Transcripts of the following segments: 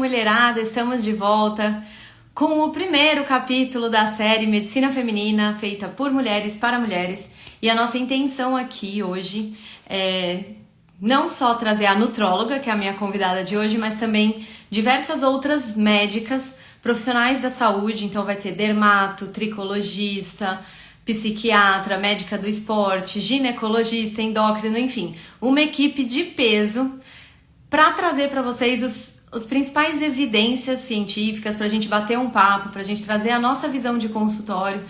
mulherada, estamos de volta com o primeiro capítulo da série Medicina Feminina, feita por mulheres para mulheres. E a nossa intenção aqui hoje é não só trazer a nutróloga, que é a minha convidada de hoje, mas também diversas outras médicas, profissionais da saúde. Então vai ter dermato, tricologista, psiquiatra, médica do esporte, ginecologista, endócrino, enfim, uma equipe de peso para trazer para vocês os principais evidências científicas, para a gente bater um papo, para a gente trazer a nossa visão de consultório,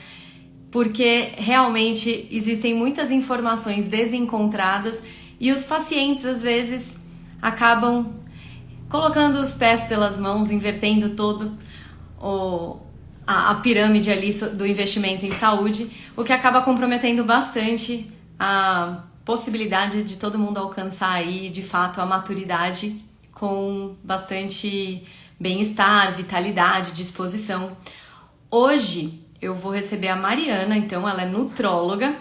porque realmente existem muitas informações desencontradas e os pacientes às vezes acabam colocando os pés pelas mãos, invertendo todo a pirâmide ali do investimento em saúde, o que acaba comprometendo bastante a possibilidade de todo mundo alcançar aí, de fato, a maturidade com bastante bem-estar, vitalidade, disposição. Hoje eu vou receber a Mariana, então ela é nutróloga.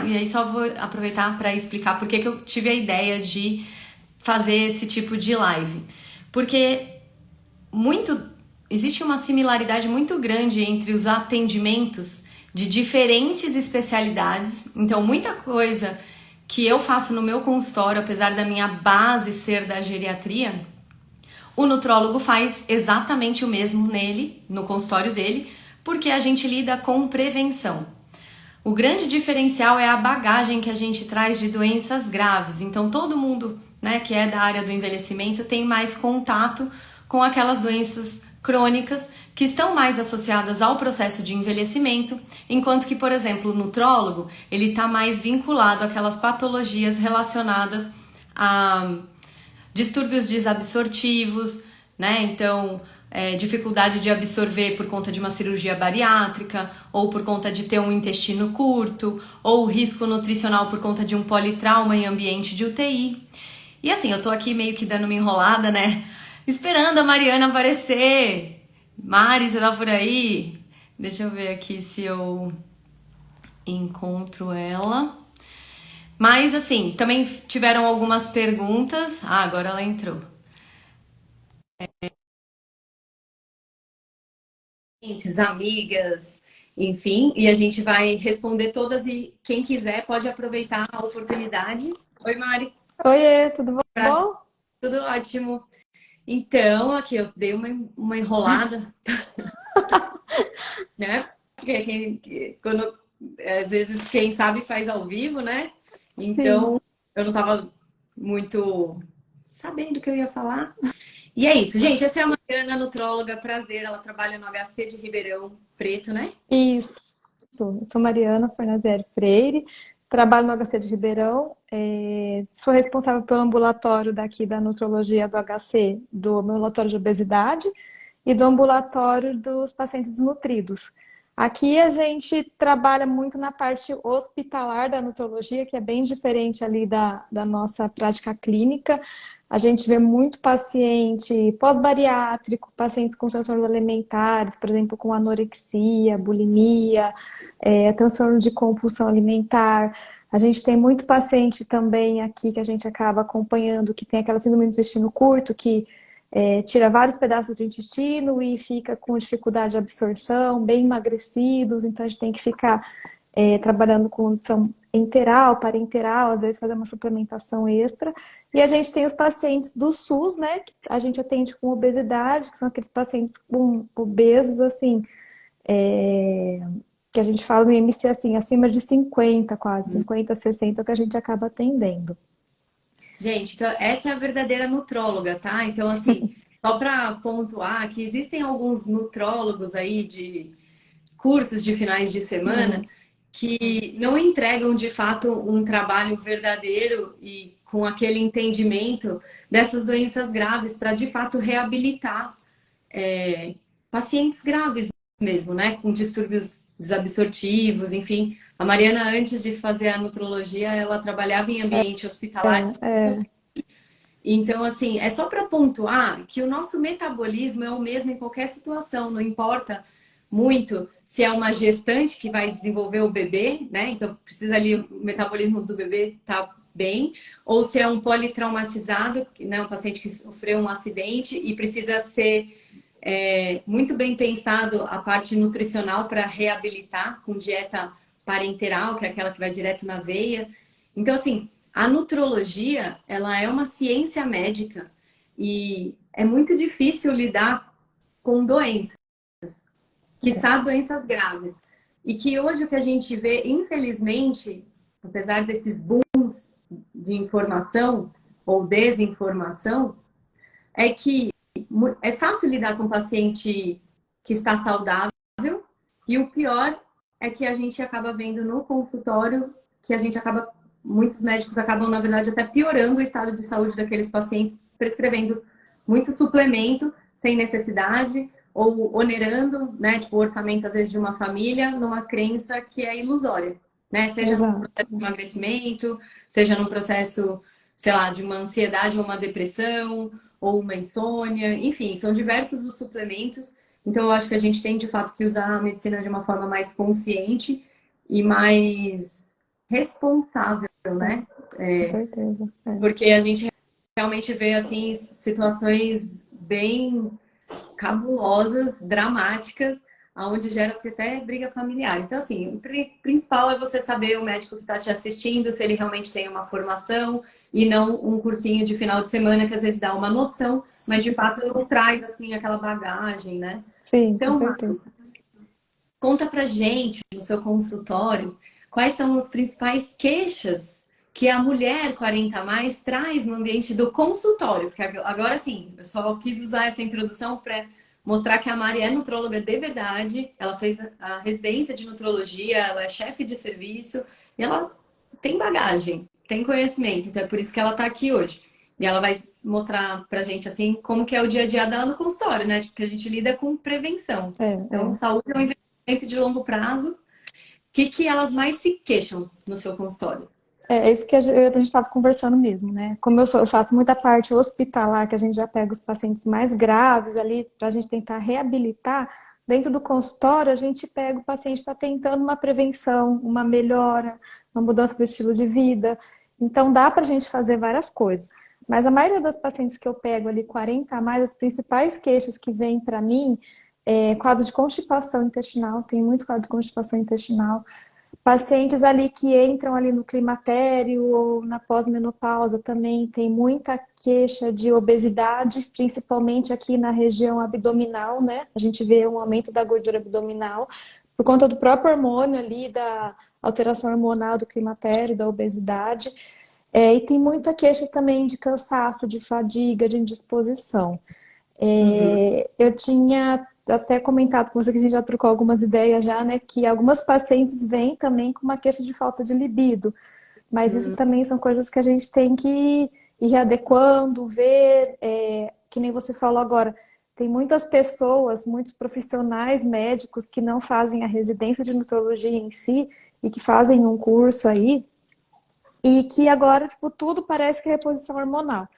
E aí só vou aproveitar para explicar por que eu tive a ideia de fazer esse tipo de live. Porque existe uma similaridade muito grande entre os atendimentos de diferentes especialidades. Então, muita coisa que eu faço no meu consultório, apesar da minha base ser da geriatria, o nutrólogo faz exatamente o mesmo no consultório dele, porque a gente lida com prevenção. O grande diferencial é a bagagem que a gente traz de doenças graves. Então, todo mundo, né, que é da área do envelhecimento tem mais contato com aquelas doenças crônicas que estão mais associadas ao processo de envelhecimento, enquanto que, por exemplo, o nutrólogo, ele está mais vinculado àquelas patologias relacionadas a distúrbios desabsortivos, né? Então, dificuldade de absorver por conta de uma cirurgia bariátrica, ou por conta de ter um intestino curto, ou risco nutricional por conta de um politrauma em ambiente de UTI. E assim, eu tô aqui meio que dando uma enrolada, né? Esperando a Mariana aparecer. Mari, você tá por aí? Deixa eu ver aqui se eu encontro ela. Mas assim, também tiveram algumas perguntas. Agora ela entrou. Amigas, enfim, e a gente vai responder todas e quem quiser pode aproveitar a oportunidade. Oi, Mari. Oiê, tudo bom? Tudo ótimo. Então, aqui eu dei uma enrolada, né? Porque às vezes quem sabe faz ao vivo, né? Sim. Então, eu não estava muito sabendo o que eu ia falar. E é isso, gente. Essa é a Mariana, nutróloga, prazer. Ela trabalha no HC de Ribeirão Preto, né? Isso. Eu sou Mariana Fornazieri Freire, trabalho no HC de Ribeirão, sou responsável pelo ambulatório daqui da nutrologia do HC, do ambulatório de obesidade e do ambulatório dos pacientes desnutridos. Aqui a gente trabalha muito na parte hospitalar da nutrologia, que é bem diferente ali da nossa prática clínica. A gente vê muito paciente pós-bariátrico, pacientes com transtornos alimentares, por exemplo, com anorexia, bulimia, transtorno de compulsão alimentar. A gente tem muito paciente também aqui que a gente acaba acompanhando, que tem aquela síndrome do intestino curto, que tira vários pedaços do intestino e fica com dificuldade de absorção, bem emagrecidos, então a gente tem que ficar trabalhando com nutrição enteral, parenteral, às vezes fazer uma suplementação extra. E a gente tem os pacientes do SUS, né, que a gente atende com obesidade, que são aqueles pacientes com obesos, assim, que a gente fala no IMC, assim, acima de 50 quase, 50, 60, que a gente acaba atendendo. Gente, então essa é a verdadeira nutróloga, tá? Então, assim, só para pontuar que existem alguns nutrólogos aí de cursos de finais de semana que não entregam de fato um trabalho verdadeiro e com aquele entendimento dessas doenças graves para de fato reabilitar pacientes graves mesmo, né? Com distúrbios desabsortivos, enfim. A Mariana, antes de fazer a nutrologia, ela trabalhava em ambiente hospitalar. Então, assim, é só para pontuar que o nosso metabolismo é o mesmo em qualquer situação, não importa muito se é uma gestante que vai desenvolver o bebê, né? Então, precisa ali, o metabolismo do bebê tá bem, ou se é um politraumatizado, né, um paciente que sofreu um acidente e precisa ser muito bem pensado a parte nutricional para reabilitar com dieta parenteral, que é aquela que vai direto na veia. Então, assim, a nutrologia, ela é uma ciência médica e é muito difícil lidar com doenças, quiçá doenças graves. E que hoje o que a gente vê, infelizmente, apesar desses booms de informação ou desinformação, é que é fácil lidar com um paciente que está saudável e o pior é que a gente acaba vendo no consultório que a gente acaba, muitos médicos acabam, na verdade, até piorando o estado de saúde daqueles pacientes, prescrevendo muito suplemento sem necessidade ou onerando, né, tipo, o orçamento, às vezes, de uma família numa crença que é ilusória, né? Seja num Exato. processo de emagrecimento, seja num processo, sei lá, de uma ansiedade ou uma depressão, ou uma insônia, enfim, são diversos os suplementos. Então, eu acho que a gente tem, de fato, que usar a medicina de uma forma mais consciente e mais responsável, né? Com certeza. Porque a gente realmente vê, assim, situações bem cabulosas, dramáticas, onde gera-se até briga familiar. Então, assim, o principal é você saber o médico que está te assistindo, se ele realmente tem uma formação e não um cursinho de final de semana que às vezes dá uma noção, mas de fato não traz, assim, aquela bagagem, né? Sim, com Então, certeza. conta pra gente, no seu consultório, quais são as principais queixas que a mulher 40 a mais traz no ambiente do consultório. Porque agora sim, eu só quis usar essa introdução para mostrar que a Mari é nutróloga de verdade. Ela fez a residência de nutrologia, ela é chefe de serviço e ela tem bagagem, tem conhecimento. Então é por isso que ela está aqui hoje. E ela vai mostrar pra gente assim como que é o dia a dia dela no consultório, né? Porque a gente lida com prevenção. É, Então, é. saúde é um investimento de longo prazo. O que elas mais se queixam no seu consultório? É isso que a gente estava conversando mesmo, né? Como eu faço muita parte hospitalar, que a gente já pega os pacientes mais graves ali, para a gente tentar reabilitar, dentro do consultório, a gente pega o paciente que está tentando uma prevenção, uma melhora, uma mudança do estilo de vida. Então, dá para a gente fazer várias coisas. Mas a maioria das pacientes que eu pego ali, 40 a mais, as principais queixas que vêm para mim é quadro de constipação intestinal, tem muito quadro de constipação intestinal. Pacientes ali que entram ali no climatério ou na pós-menopausa também tem muita queixa de obesidade, principalmente aqui na região abdominal, né? A gente vê um aumento da gordura abdominal por conta do próprio hormônio ali, da alteração hormonal do climatério, da obesidade. E tem muita queixa também de cansaço, de fadiga, de indisposição. Uhum. Eu tinha até comentado com você que a gente já trocou algumas ideias já, né? Que algumas pacientes vêm também com uma queixa de falta de libido, mas isso também são coisas que a gente tem que ir readequando, ver, que nem você falou agora. Tem muitas pessoas, muitos profissionais médicos que não fazem a residência de nutrologia em si e que fazem um curso aí e que agora, tipo, tudo parece que é reposição hormonal.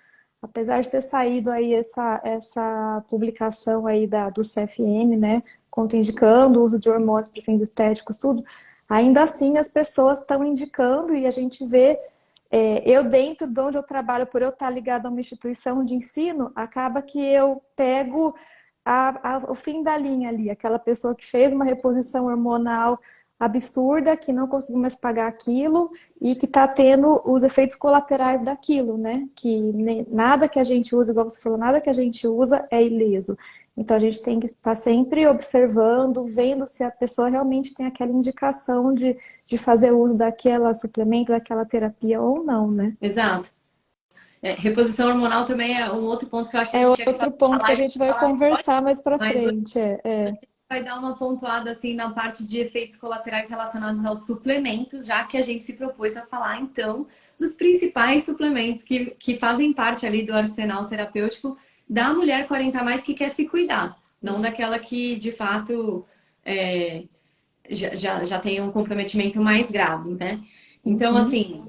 Apesar de ter saído aí essa publicação aí do CFM, né, contraindicando o uso de hormônios para fins estéticos, tudo, ainda assim as pessoas estão indicando e a gente vê, eu dentro de onde eu trabalho, por eu estar ligada a uma instituição de ensino, acaba que eu pego o fim da linha ali, aquela pessoa que fez uma reposição hormonal absurda, que não conseguiu mais pagar aquilo e que está tendo os efeitos colaterais daquilo, né? Que nada que a gente usa, igual você falou, nada que a gente usa é ileso. Então a gente tem que estar sempre observando, vendo se a pessoa realmente tem aquela indicação de fazer uso daquela suplemento, daquela terapia ou não, né? Exato. Reposição hormonal também é um outro ponto que eu acho que a É gente tinha que fazer outro ponto uma que a live gente vai para falar só, conversar mais para mas hoje frente. vai dar uma pontuada assim na parte de efeitos colaterais relacionados aos suplementos, já que a gente se propôs a falar então dos principais suplementos que fazem parte ali do arsenal terapêutico da mulher 40 a mais que quer se cuidar, não daquela que de fato é, já tem um comprometimento mais grave, né? Então, Uhum. assim,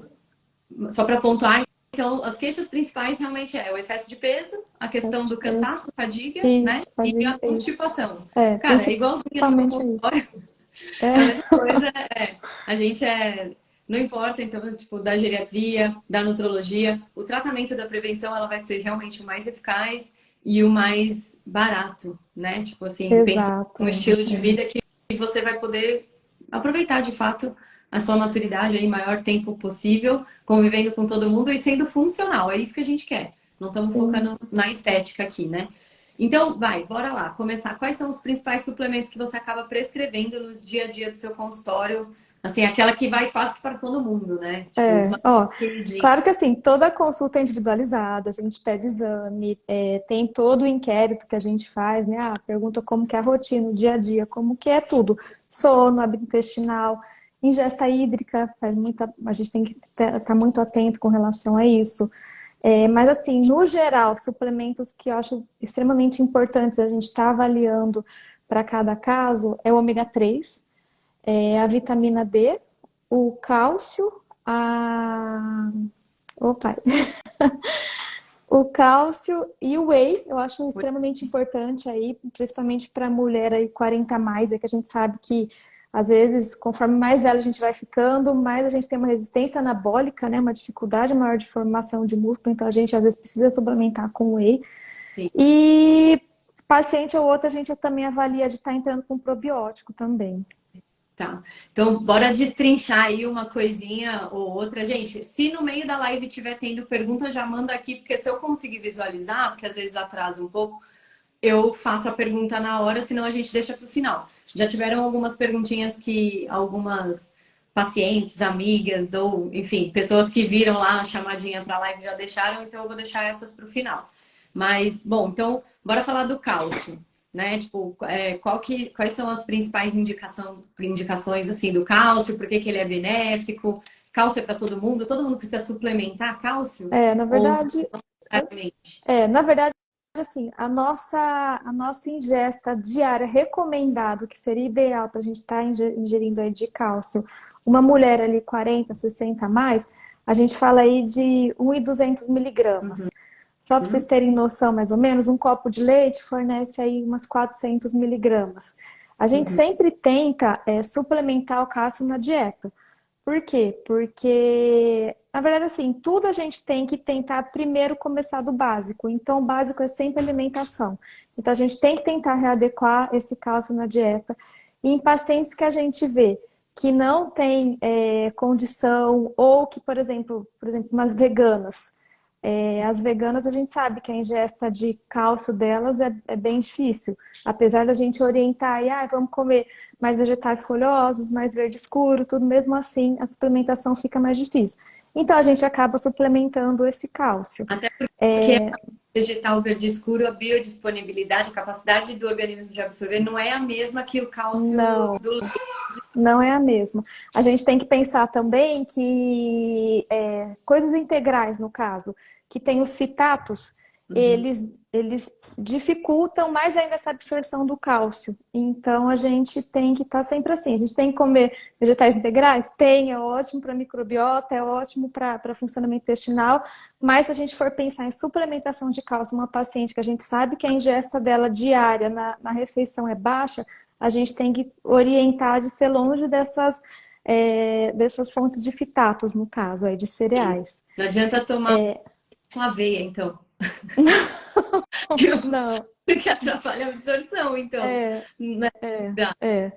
só para pontuar, então, as queixas principais realmente é o excesso de peso, a questão Excesso de do peso. cansaço, fadiga, né? Isso, E pode, a isso. constipação. É, Cara, é igualzinho no meu principalmente isso. consultório. É, É a mesma coisa, a gente é não importa, então, tipo, da geriatria, da nutrologia, o tratamento da prevenção, ela vai ser realmente o mais eficaz e o mais barato, né? Tipo assim, pensa Exato, um estilo de vida que você vai poder aproveitar de fato a sua maturidade aí, maior tempo possível, convivendo com todo mundo e sendo funcional. É isso que a gente quer. Não estamos sim. focando na estética aqui, né? Então, vai, bora lá, começar. Quais são os principais suplementos que você acaba prescrevendo no dia a dia do seu consultório? Assim, aquela que vai quase que para todo mundo, né? Tipo, os mais Ó, queridinhos. claro que assim, toda consulta é individualizada, a gente pede exame, tem todo o inquérito que a gente faz, né? Ah, pergunta como que é a rotina, o dia a dia, como que é tudo. Sono, hábito intestinal, ingesta hídrica, a gente tem que estar muito atento com relação a isso. Mas assim, no geral, suplementos que eu acho extremamente importantes a gente estar avaliando para cada caso é o ômega 3, a vitamina D, o cálcio, a. Opa! O cálcio e o whey, eu acho extremamente importante aí, principalmente para mulher aí 40 a mais, é que a gente sabe que às vezes, conforme mais velha a gente vai ficando, mais a gente tem uma resistência anabólica, né? Uma dificuldade maior de formação de músculo, então a gente às vezes precisa suplementar com whey. Sim. E paciente ou outra a gente também avalia de estar entrando com probiótico também. Tá. Então, bora destrinchar aí uma coisinha ou outra. Gente, se no meio da live tiver tendo pergunta, já manda aqui, porque se eu conseguir visualizar, porque às vezes atrasa um pouco, eu faço a pergunta na hora, senão a gente deixa para o final. Já tiveram algumas perguntinhas que algumas pacientes, amigas, ou enfim, pessoas que viram lá a chamadinha para a live já deixaram, então eu vou deixar essas para o final. Mas, bom, então, bora falar do cálcio, né? Tipo, quais são as principais indicações assim do cálcio? Por que que ele é benéfico? Cálcio é para todo mundo? Todo mundo precisa suplementar cálcio? É, na Ou verdade, necessariamente? na verdade, assim, a nossa ingesta diária recomendado, que seria ideal para a gente estar ingerindo aí de cálcio, uma mulher ali 40, 60 a mais, a gente fala aí de 1.200 miligramas. Só para vocês Uhum, terem noção, mais ou menos, um copo de leite fornece aí umas 400 miligramas. A gente uhum. sempre tenta suplementar o cálcio na dieta. Por quê? Porque, na verdade, assim, tudo a gente tem que tentar primeiro começar do básico. Então, o básico é sempre alimentação. Então, a gente tem que tentar readequar esse cálcio na dieta. E em pacientes que a gente vê que não tem condição, ou que, por exemplo, umas veganas. As veganas, a gente sabe que a ingesta de cálcio delas é bem difícil. Apesar da gente orientar e, vamos comer mais vegetais folhosos, mais verde escuro, tudo mesmo assim, a suplementação fica mais difícil. Então, a gente acaba suplementando esse cálcio. Até porque vegetal verde escuro, a biodisponibilidade, a capacidade do organismo de absorver não é a mesma que o cálcio Não, do leite. não é a mesma. A gente tem que pensar também que coisas integrais, no caso, que tem os fitatos, Uhum. eles dificultam mais ainda essa absorção do cálcio. Então a gente tem que estar sempre assim. A gente tem que comer vegetais integrais? Tem, é ótimo para microbiota, é ótimo para funcionamento intestinal, mas se a gente for pensar em suplementação de cálcio, uma paciente que a gente sabe que a ingesta dela diária na refeição é baixa, a gente tem que orientar de ser longe dessas fontes de fitatos, no caso, aí, de Sim. cereais. Não adianta tomar com aveia, então. Não, Porque atrapalha a absorção, então. é, Né? é, Dá. é.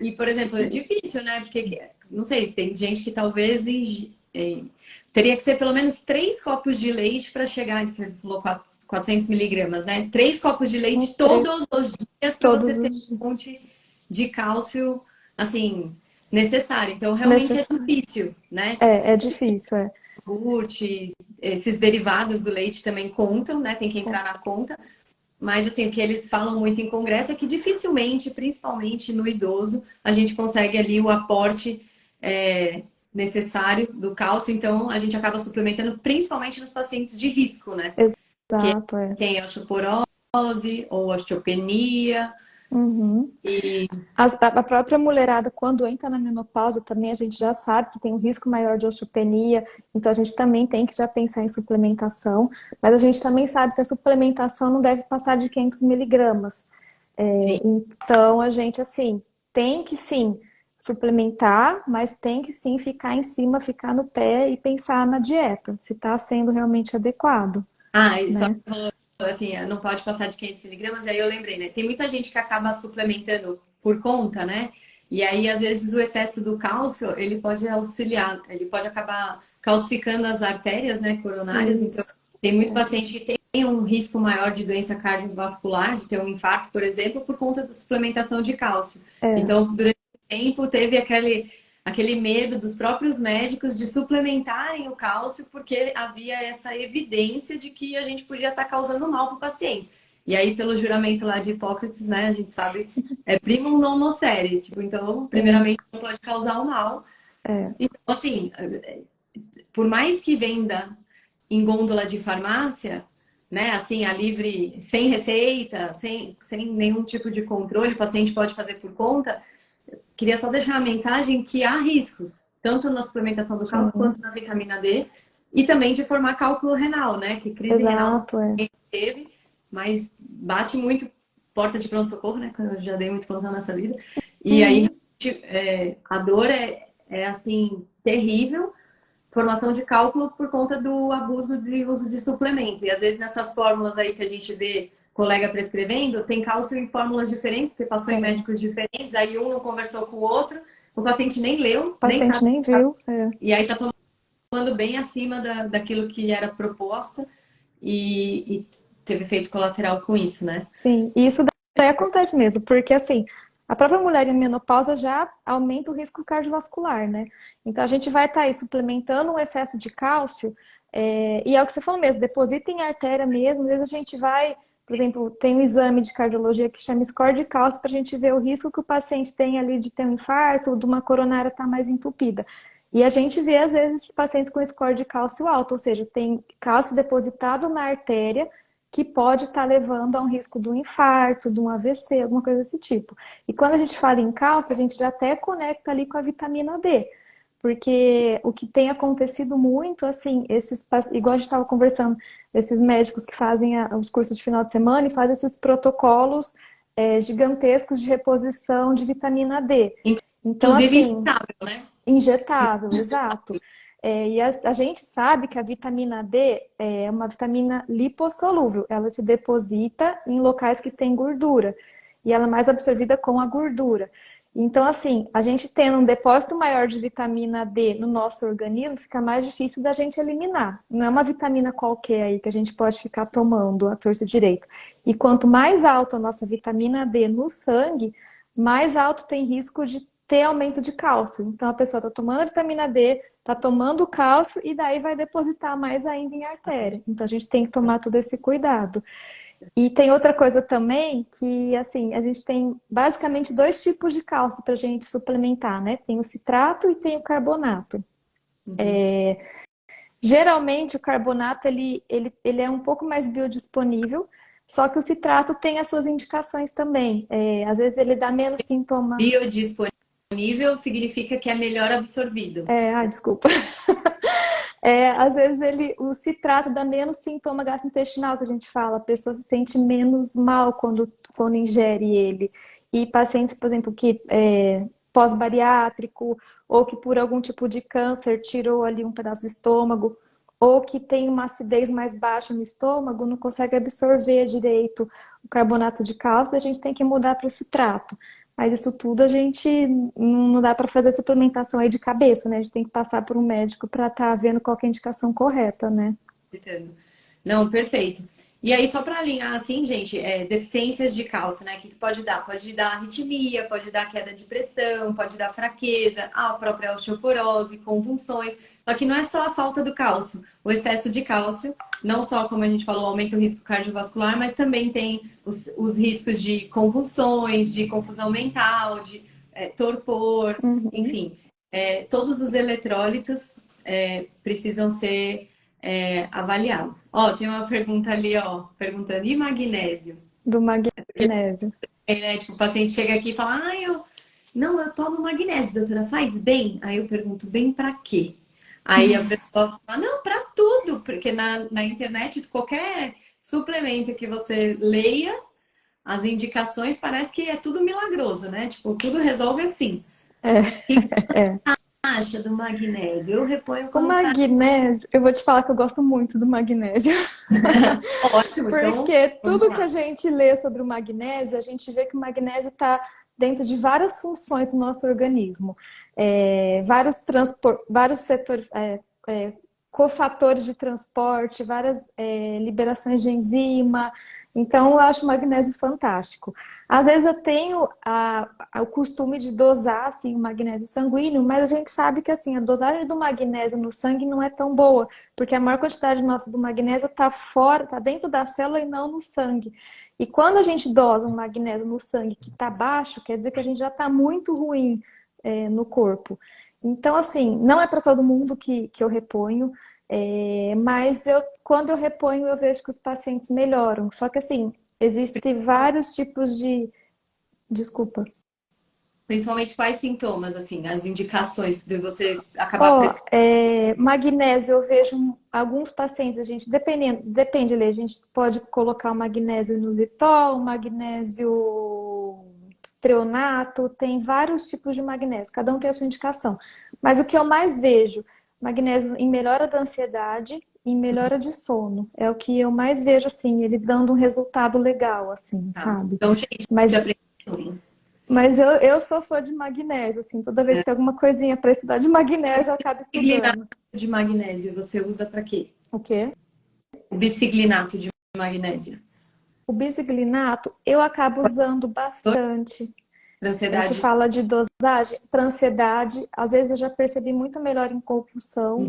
E, por exemplo, é difícil, né? Porque, não sei, tem gente que talvez teria que ser pelo menos 3 copos de leite para chegar, você falou 400 miligramas, né? 3 copos de leite Uns três, todos os dias para você todos ter os um monte de cálcio, assim, necessário. Então, realmente é necessários. difícil, né? É difícil, é. Iogurte, esses derivados do leite também contam, né? Tem que entrar na conta. Mas, assim, o que eles falam muito em congresso é que dificilmente, principalmente no idoso, a gente consegue ali o aporte necessário do cálcio. Então, a gente acaba suplementando principalmente nos pacientes de risco, né? Que Exato, é. tem osteoporose ou osteopenia. Uhum. E A própria mulherada, quando entra na menopausa, também a gente já sabe que tem um risco maior de osteopenia, então a gente também tem que já pensar em suplementação, mas a gente também sabe que a suplementação não deve passar de 500 miligramas. sim, Então a gente, assim, tem que sim suplementar, mas tem que sim ficar em cima, ficar no pé e pensar na dieta, se está sendo realmente adequado, E só né? assim, não pode passar de 500 miligramas, aí eu lembrei, né? Tem muita gente que acaba suplementando por conta, né? E aí, às vezes, o excesso do cálcio, ele pode auxiliar, ele pode acabar calcificando as artérias, né, coronárias. Então, Isso. tem muito paciente que tem um risco maior de doença cardiovascular, de ter um infarto, por exemplo, por conta da suplementação de cálcio. É, Então, durante o tempo, teve aquele medo dos próprios médicos de suplementarem o cálcio porque havia essa evidência de que a gente podia estar causando mal para o paciente. E aí, pelo juramento lá de Hipócrates, né, a gente sabe, é primum non nocere, tipo, então, sim, primeiramente, não pode causar o mal. é, Então, assim, por mais que venda em gôndola de farmácia, né, assim, a livre, sem receita, sem nenhum tipo de controle, o paciente pode fazer por conta, queria só deixar a mensagem que há riscos, tanto na suplementação do cálcio sim, quanto na vitamina D, e também de formar cálculo renal, né? Que crise renal exato, é. a gente teve, mas bate muito porta de pronto-socorro, né? Que eu já dei muito plantão nessa vida. E aí, Uhum. a dor é assim, terrível, formação de cálculo por conta do abuso de uso de suplemento. E às vezes nessas fórmulas aí que a gente vê colega prescrevendo, tem cálcio em fórmulas diferentes, porque passou em Tem. médicos diferentes, aí um não conversou com o outro, o paciente nem O leu, nem paciente sabe. nem viu, é. E aí tá tomando bem acima daquilo que era proposta e teve efeito colateral com isso, né? Sim, e isso daí acontece mesmo, porque assim, a própria mulher em menopausa já aumenta o risco cardiovascular, né? Então a gente vai estar aí suplementando um excesso de cálcio, e é o que você falou mesmo, deposita em artéria mesmo, às vezes a gente vai, por exemplo, tem um exame de cardiologia que chama score de cálcio para a gente ver o risco que o paciente tem ali de ter um infarto, de uma coronária estar mais entupida. E a gente vê, às vezes, pacientes com score de cálcio alto, ou seja, tem cálcio depositado na artéria que pode estar levando a um risco do infarto, de um AVC, alguma coisa desse tipo. E quando a gente fala em cálcio, a gente já até conecta ali com a vitamina D, porque o que tem acontecido muito, assim, igual a gente estava conversando, esses médicos que fazem os cursos de final de semana e fazem esses protocolos gigantescos de reposição de vitamina D. Então, Inclusive assim, injetável, né? injetável, exato. E a gente sabe que a vitamina D é uma vitamina lipossolúvel, ela se deposita em locais que tem gordura e ela é mais absorvida com a gordura. Então, assim, a gente tendo um depósito maior de vitamina D no nosso organismo, fica mais difícil da gente eliminar. Não é uma vitamina qualquer aí que a gente pode ficar tomando à torta e direito. E quanto mais alta a nossa vitamina D no sangue, mais alto tem risco de ter aumento de cálcio. Então a pessoa está tomando a vitamina D, está tomando cálcio e daí vai depositar mais ainda em artéria. Então a gente tem que tomar todo esse cuidado. E tem outra coisa também que, assim, a gente tem basicamente dois tipos de cálcio para a gente suplementar, né? Tem o citrato e tem o carbonato. Uhum. Geralmente o carbonato ele é um pouco mais biodisponível, só que o citrato tem as suas indicações também. Às vezes ele dá menos sintoma. Biodisponível significa que é melhor absorvido. Desculpa. Às vezes o citrato dá menos sintoma gastrointestinal que a gente fala, a pessoa se sente menos mal quando ingere ele. E pacientes, por exemplo, que pós-bariátrico, ou que por algum tipo de câncer tirou ali um pedaço do estômago, ou que tem uma acidez mais baixa no estômago, não consegue absorver direito o carbonato de cálcio, a gente tem que mudar para o citrato. Mas isso tudo a gente não dá para fazer suplementação aí de cabeça, né? A gente tem que passar por um médico para estar vendo qual que é a indicação correta, né? Entendo. Não, perfeito. E aí, só para alinhar, assim, gente, deficiências de cálcio, né? O que pode dar? Pode dar arritmia, pode dar queda de pressão, pode dar fraqueza, a própria osteoporose, convulsões. Só que não é só a falta do cálcio. O excesso de cálcio, não só, como a gente falou, aumenta o risco cardiovascular, mas também tem os riscos de convulsões, de confusão mental, de torpor, Uhum. enfim. Todos os eletrólitos precisam ser avaliados. Ó, tem uma pergunta ali, ó, perguntando, e magnésio? Do magnésio. Né, tipo, o paciente chega aqui e fala, não, eu tomo magnésio, doutora, faz bem? Aí eu pergunto, bem pra quê? Aí a pessoa fala, não, pra tudo, porque na internet, qualquer suplemento que você leia, as indicações parece que é tudo milagroso, né? Tipo, tudo resolve assim. É, O que que é. você acha do magnésio? Eu reponho O quando tá magnésio, eu vou te falar que eu gosto muito do magnésio. ótimo, então Porque vamos tudo que lá. a gente lê sobre o magnésio, a gente vê que o magnésio está dentro de várias funções do nosso organismo. Vários setores, cofatores de transporte, várias liberações de enzima. Então, eu acho o magnésio fantástico. Às vezes eu tenho o costume de dosar assim, o magnésio sanguíneo, mas a gente sabe que assim, a dosagem do magnésio no sangue não é tão boa, porque a maior quantidade nossa do magnésio está fora, está dentro da célula e não no sangue. E quando a gente dosa um magnésio no sangue que está baixo, quer dizer que a gente já está muito ruim no corpo. Então, assim, não é para todo mundo que eu reponho, mas quando eu reponho, eu vejo que os pacientes melhoram. Só que, assim, existem vários tipos de. Desculpa. Principalmente quais sintomas, assim, as indicações de você acabar Ó, prescrevendo. magnésio, eu vejo alguns pacientes, depende, Lê, a gente pode colocar o magnésio inositol, o magnésio treonato, tem vários tipos de magnésio, cada um tem a sua indicação. Mas o que eu mais vejo, magnésio em melhora da ansiedade, em melhora de sono, é o que eu mais vejo, assim, ele dando um resultado legal, assim, Tá. sabe? Então, gente, já Mas aprendi tudo. mas eu sou fã de magnésio, assim, toda vez que tem alguma coisinha para estudar de magnésio, eu acabo Biciglinato estudando. de magnésio, você usa para quê? O quê? O biciglinato de magnésio. O bisiglinato eu acabo usando bastante. Para Se ansiedade. fala de dosagem para ansiedade, às vezes eu já percebi muito melhor em compulsão,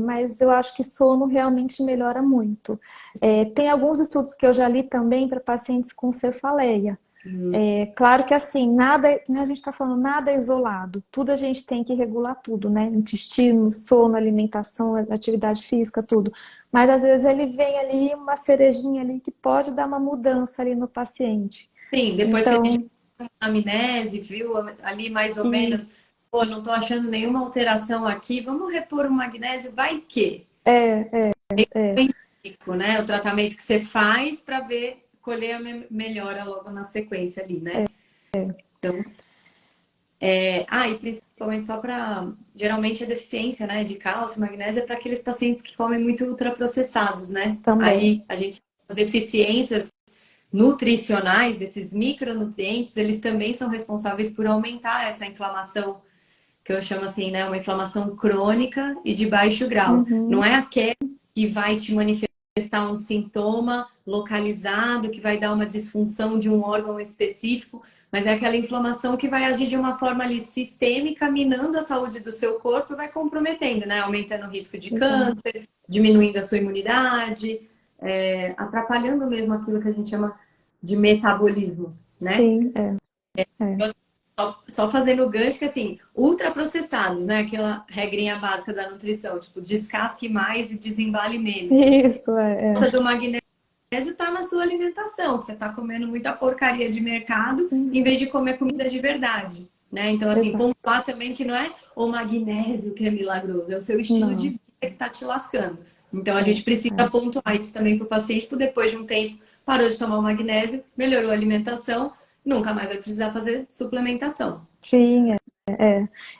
mas eu acho que sono realmente melhora muito. Tem alguns estudos que eu já li também para pacientes com cefaleia. Claro que assim, nada, que nem a gente está falando, nada é isolado. Tudo a gente tem que regular tudo, né? Intestino, sono, alimentação, atividade física, tudo. Mas às vezes ele vem ali uma cerejinha ali que pode dar uma mudança ali no paciente. Sim, depois que a gente Então, fez a anamnese, viu ali mais ou e menos, pô, não tô achando nenhuma alteração aqui, vamos repor o magnésio, vai que? Rico, né? O tratamento que você faz para ver, colher a melhora logo na sequência ali, né? Então, e principalmente só para. Geralmente a deficiência, né, de cálcio, magnésio é para aqueles pacientes que comem muito ultraprocessados, né? também. Aí a gente. As deficiências nutricionais, desses micronutrientes, eles também são responsáveis por aumentar essa inflamação, que eu chamo assim, né, uma inflamação crônica e de baixo grau. Não Uhum, é aquela que vai te manifestar um sintoma localizado, que vai dar uma disfunção de um órgão específico, mas é aquela inflamação que vai agir de uma forma ali sistêmica, minando a saúde do seu corpo e vai comprometendo, né? Aumentando o risco de exato. câncer, diminuindo a sua imunidade, atrapalhando mesmo aquilo que a gente chama de metabolismo, né? Sim, é. Só fazendo o gancho que assim, ultraprocessados, né? Aquela regrinha básica da nutrição, tipo, descasque mais e desembale menos. Isso, A falta do magnésio está na sua alimentação. Você está comendo muita porcaria de mercado em vez de comer comida de verdade, né? Então, assim, Exato. pontuar também que não é o magnésio que é milagroso, é o seu estilo de Não, vida que está te lascando. Então, a é, gente precisa é. pontuar isso também para o paciente, porque depois de um tempo parou de tomar o magnésio, melhorou a alimentação, nunca mais vai precisar fazer suplementação. Sim,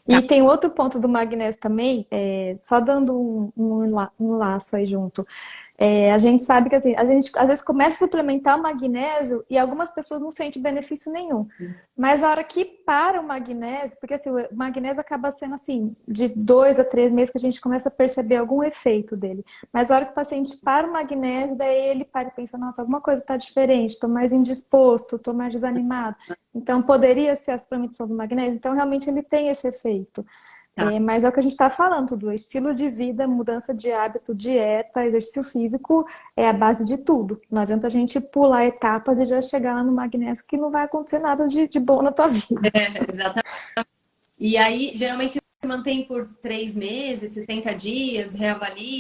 e tem outro ponto do magnésio também, só dando um laço aí junto. A gente sabe que assim, a gente às vezes começa a suplementar o magnésio e algumas pessoas não sentem benefício nenhum. Mas a hora que para o magnésio, porque assim, o magnésio acaba sendo assim, de 2 a 3 meses que a gente começa a perceber algum efeito dele. Mas a hora que o paciente para o magnésio, daí ele para e pensa, nossa, alguma coisa está diferente, estou mais indisposto, estou mais desanimado. Então poderia ser a suplementação do magnésio. Então realmente ele tem esse efeito. Tá. Mas é o que a gente está falando, tudo. Estilo de vida, mudança de hábito, dieta, exercício físico é a base de tudo. Não adianta a gente pular etapas e já chegar lá no magnésio que não vai acontecer nada de bom na tua vida. Exatamente. E aí, geralmente, se mantém por 3 meses, 60 dias, Ó, reavalia.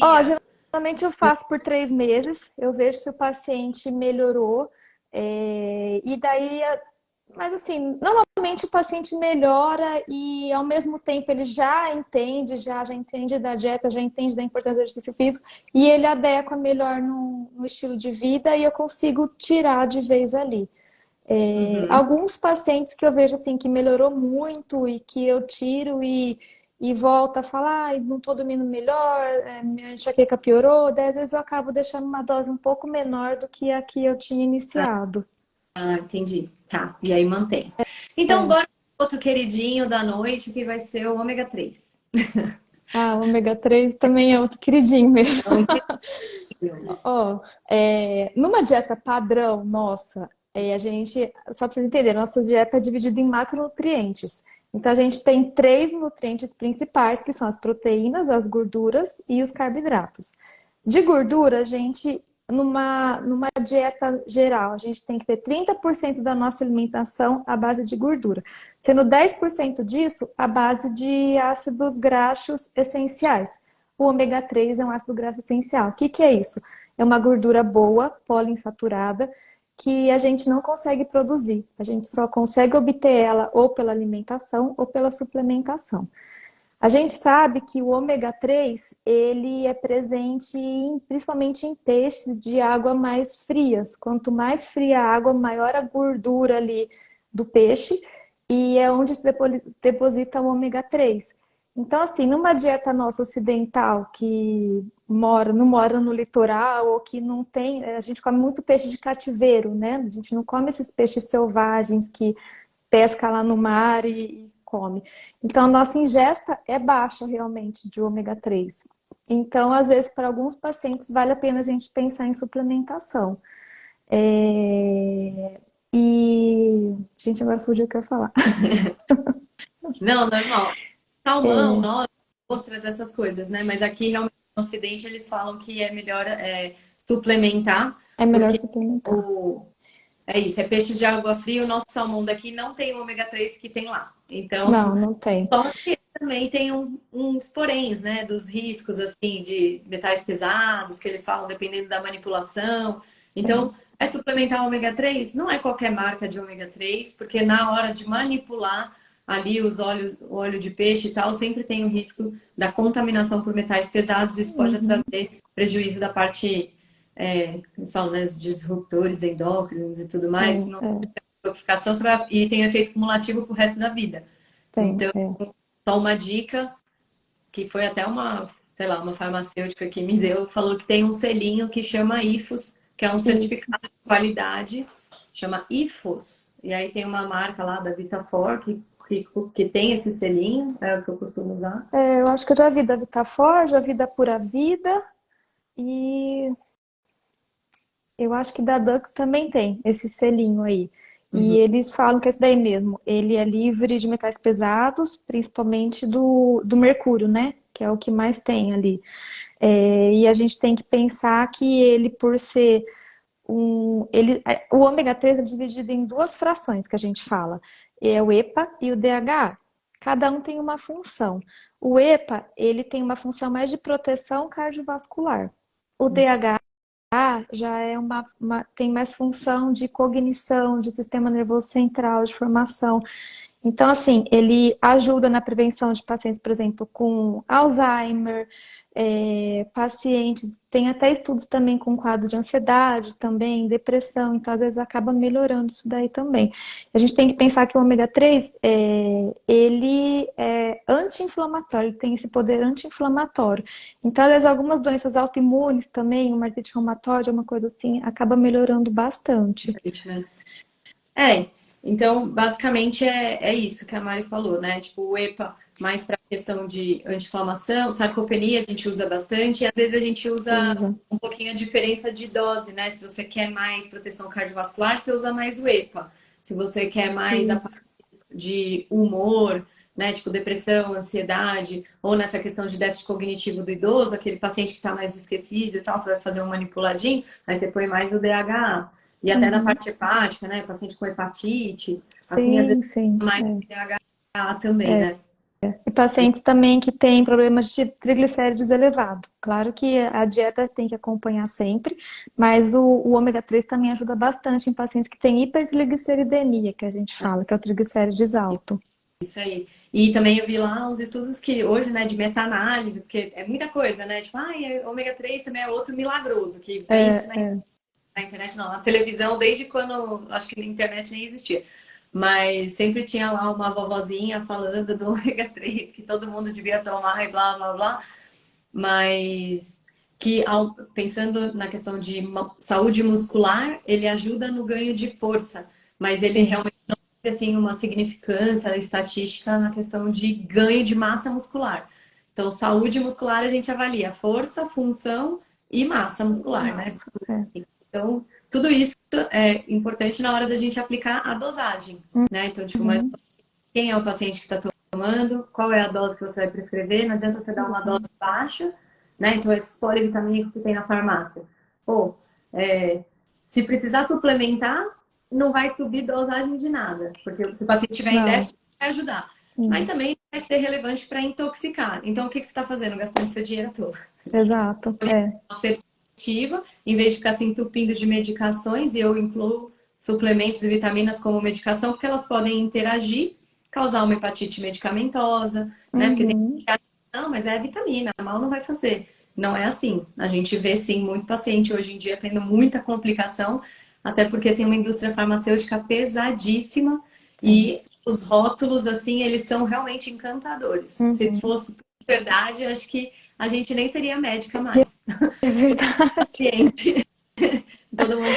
geralmente eu faço por 3 meses, eu vejo se o paciente melhorou, e daí, mas assim, normalmente o paciente melhora e ao mesmo tempo ele já entende da dieta, já entende da importância do exercício físico e ele adequa melhor no estilo de vida e eu consigo tirar de vez ali. Uhum. Alguns pacientes que eu vejo assim que melhorou muito e que eu tiro e volto a falar, ai, não tô dormindo melhor, minha enxaqueca piorou, daí às vezes eu acabo deixando uma dose um pouco menor do que a que eu tinha iniciado. Ah, entendi. Tá. E aí mantém. Então, É. bora pro outro queridinho da noite, que vai ser o ômega 3. Ah, o ômega 3 também é outro queridinho mesmo. Então, queridinho. Ó, numa dieta padrão, nossa, a gente, só para vocês entenderem, nossa dieta é dividida em macronutrientes. Então, a gente tem três nutrientes principais, que são as proteínas, as gorduras e os carboidratos. De gordura, a gente, numa dieta geral, a gente tem que ter 30% da nossa alimentação à base de gordura, sendo 10% disso à base de ácidos graxos essenciais. O ômega 3 é um ácido graxo essencial. O que que é isso? É uma gordura boa, poliinsaturada, que a gente não consegue produzir. A gente só consegue obter ela ou pela alimentação ou pela suplementação. A gente sabe que o ômega 3 ele é presente principalmente em peixes de água mais frias. Quanto mais fria a água, maior a gordura ali do peixe e é onde se deposita o ômega 3. Então, assim, numa dieta nossa ocidental que não mora no litoral ou que não tem, a gente come muito peixe de cativeiro, né? A gente não come esses peixes selvagens que pesca lá no mar e come. Então, a nossa ingesta é baixa realmente de ômega 3. Então, às vezes, para alguns pacientes, vale a pena a gente pensar em suplementação. E, gente, agora fugiu o que eu ia falar. Não, normal. Salmão, nós, ostras, essas coisas, né? Mas aqui, realmente, no Ocidente, eles falam que é melhor suplementar, É melhor porque suplementar. o, é isso, é peixe de água fria. O nosso salmão daqui não tem o ômega 3 que tem lá. Então, Não, não tem. só que também tem uns poréns, né? Dos riscos, assim, de metais pesados, que eles falam dependendo da manipulação. Tem. Então, suplementar o ômega 3 não é qualquer marca de ômega 3, porque na hora de manipular ali os óleos, o óleo de peixe e tal, sempre tem o risco da contaminação por metais pesados. Isso pode Uhum. trazer prejuízo da parte, eles falam, né, os disruptores endócrinos e tudo mais. Não intoxicação e tem um efeito cumulativo pro resto da vida. Tem, Então, é. só uma dica, que foi até uma, sei lá, uma farmacêutica que me deu, falou que tem um selinho que chama IFOS, que é um Isso. certificado de qualidade, chama IFOS. E aí tem uma marca lá da Vitafor que tem esse selinho, é o que eu costumo usar. Eu acho que eu já vi da Vitafor, já vi da Pura Vida e eu acho que da Dux também tem esse selinho aí. E Uhum. eles falam que esse daí mesmo, ele é livre de metais pesados, principalmente do mercúrio, né? Que é o que mais tem ali. E a gente tem que pensar que ele, por ser o ômega 3 é dividido em duas frações que a gente fala. É o EPA e o DHA. Cada um tem uma função. O EPA, ele tem uma função mais de proteção cardiovascular. O DHA já é tem mais função de cognição, de sistema nervoso central, de formação. Então, assim, ele ajuda na prevenção de pacientes, por exemplo, com Alzheimer, pacientes, tem até estudos também com quadros de ansiedade, também, depressão, então às vezes acaba melhorando isso daí também. A gente tem que pensar que o ômega 3, ele é anti-inflamatório, ele tem esse poder anti-inflamatório. Então, às vezes, algumas doenças autoimunes também, uma artrite reumatoide, uma coisa assim, acaba melhorando bastante. Né? É, então basicamente é isso que a Mari falou, né? Tipo, o EPA mais para questão de anti-inflamação, sarcopenia a gente usa bastante, e às vezes a gente usa Usa. um pouquinho a diferença de dose, né? Se você quer mais proteção cardiovascular, você usa mais o EPA. Se você quer mais a parte Isso. de humor, né? Tipo depressão, ansiedade, ou nessa questão de déficit cognitivo do idoso, aquele paciente que está mais esquecido e tal, você vai fazer um manipuladinho, aí você põe mais o DHA. E até na Uhum. parte hepática, né? Paciente com hepatite, assim, às vezes Sim, sim. mais DHA também, né? E pacientes também que têm problemas de triglicérides elevado. Claro que a dieta tem que acompanhar sempre, mas o ômega 3 também ajuda bastante em pacientes que têm hipertrigliceridemia, que a gente fala, que é o triglicérides alto. Isso aí. E também eu vi lá uns estudos que hoje, né, de meta-análise, porque é muita coisa, né? Tipo, ômega 3 também é outro milagroso, que vence na Na internet não, na televisão, desde quando acho que na internet nem existia. Mas sempre tinha lá uma vovozinha falando do ômega 3 que todo mundo devia tomar e blá blá blá. Mas que pensando na questão de saúde muscular, ele ajuda no ganho de força, mas ele Sim. realmente não tem assim, uma significância estatística na questão de ganho de massa muscular. Então, saúde muscular a gente avalia força, função e massa muscular, né? Massa. É. Então, tudo isso é importante na hora da gente aplicar a dosagem, né? Então, tipo, mas Uhum. quem é o paciente que está tomando, qual é a dose que você vai prescrever, não adianta você dar uma dose Exato. baixa, né? Então, esses polivitamínicos que tem na farmácia. Pô, se precisar suplementar, não vai subir dosagem de nada, porque se o paciente tiver em Não. déficit, vai ajudar. Mas Sim. também vai ser relevante para intoxicar. Então, o que você está fazendo? Gastando seu dinheiro todo. Exato. É. Assertiva, em vez de ficar se entupindo de medicações, e eu incluo suplementos e vitaminas como medicação, porque elas podem interagir, causar uma hepatite medicamentosa, né? Porque tem Uhum. que não, mas é vitamina, mal não vai fazer. Não é assim. A gente vê sim muito paciente hoje em dia tendo muita complicação, até porque tem uma indústria farmacêutica pesadíssima Tem. e os rótulos, assim, eles são realmente encantadores. Se Uhum. fosse tudo verdade, acho que a gente nem seria médica mais. É verdade. Paciente. Todo mundo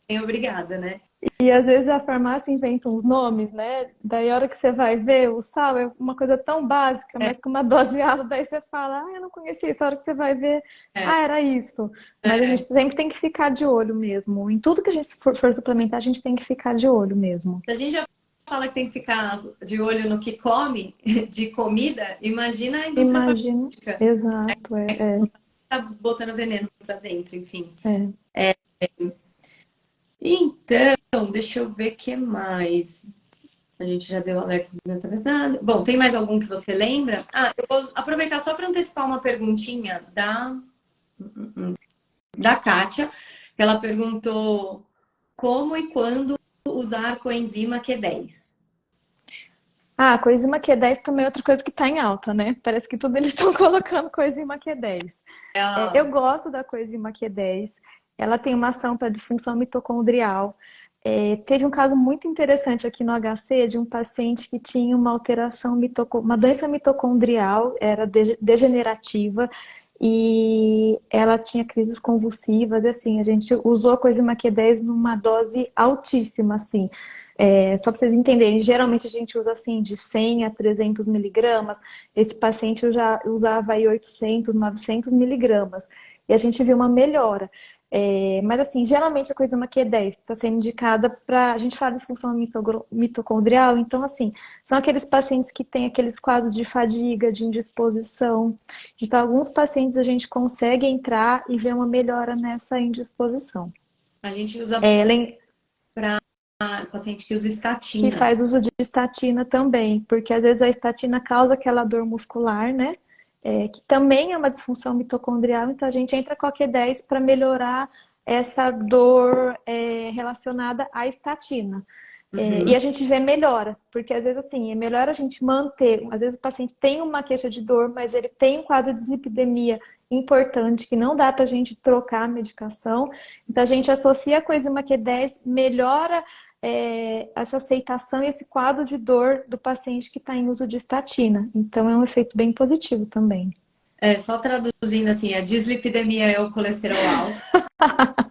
é obrigada, né? E às vezes a farmácia inventa uns nomes, né? Daí a hora que você vai ver, o sal é uma coisa tão básica, É, mas com uma dose alta, daí você fala, ah, eu não conhecia isso. A hora que você vai ver, é, ah, era isso. Mas a gente é. sempre tem que ficar de olho mesmo. Em tudo que a gente for suplementar, a gente tem que ficar de olho mesmo. Se a gente já fala que tem que ficar de olho no que come, de comida, imagina a indústria Imagina. farmacêutica. Exato, Não tá botando veneno pra dentro, enfim. é. Então, deixa eu ver o que mais. A gente já deu alerta do atravessado. Bom, tem mais algum que você lembra? Ah, eu vou aproveitar só para antecipar uma perguntinha da Kátia. Ela perguntou como e quando usar coenzima Q10. Ah, coenzima Q10 também é outra coisa que está em alta, né? Parece que tudo eles estão colocando coenzima Q10. É Eu a... gosto da coenzima Q10. Ela tem uma ação para disfunção mitocondrial. Teve um caso muito interessante aqui no HC de um paciente que tinha uma alteração, uma doença mitocondrial, era degenerativa, e ela tinha crises convulsivas, e assim, a gente usou a coenzima Q10 numa dose altíssima, assim. Só para vocês entenderem, geralmente a gente usa assim de 100 a 300 miligramas. Esse paciente eu já usava aí 800, 900 miligramas. E a gente viu uma melhora. Mas assim, geralmente a coenzima Q10 está sendo indicada para... A gente fala de disfunção mitocondrial, então assim, são aqueles pacientes que têm aqueles quadros de fadiga, de indisposição. Então, alguns pacientes a gente consegue entrar e ver uma melhora nessa indisposição. A gente usa Ela para paciente que usa que estatina. faz uso de estatina também, porque às vezes a estatina causa aquela dor muscular, né? Que também é uma disfunção mitocondrial, então a gente entra com a Q10 para melhorar essa dor relacionada à estatina. E Uhum. a gente vê melhora, porque às vezes assim, é melhor a gente manter. Às vezes o paciente tem uma queixa de dor, mas ele tem um quadro de dislipidemia importante que não dá para a gente trocar a medicação. Então a gente associa a coenzima Q10, melhora essa aceitação e esse quadro de dor do paciente que está em uso de estatina. Então é um efeito bem positivo também. Só traduzindo assim, a dislipidemia é o colesterol alto.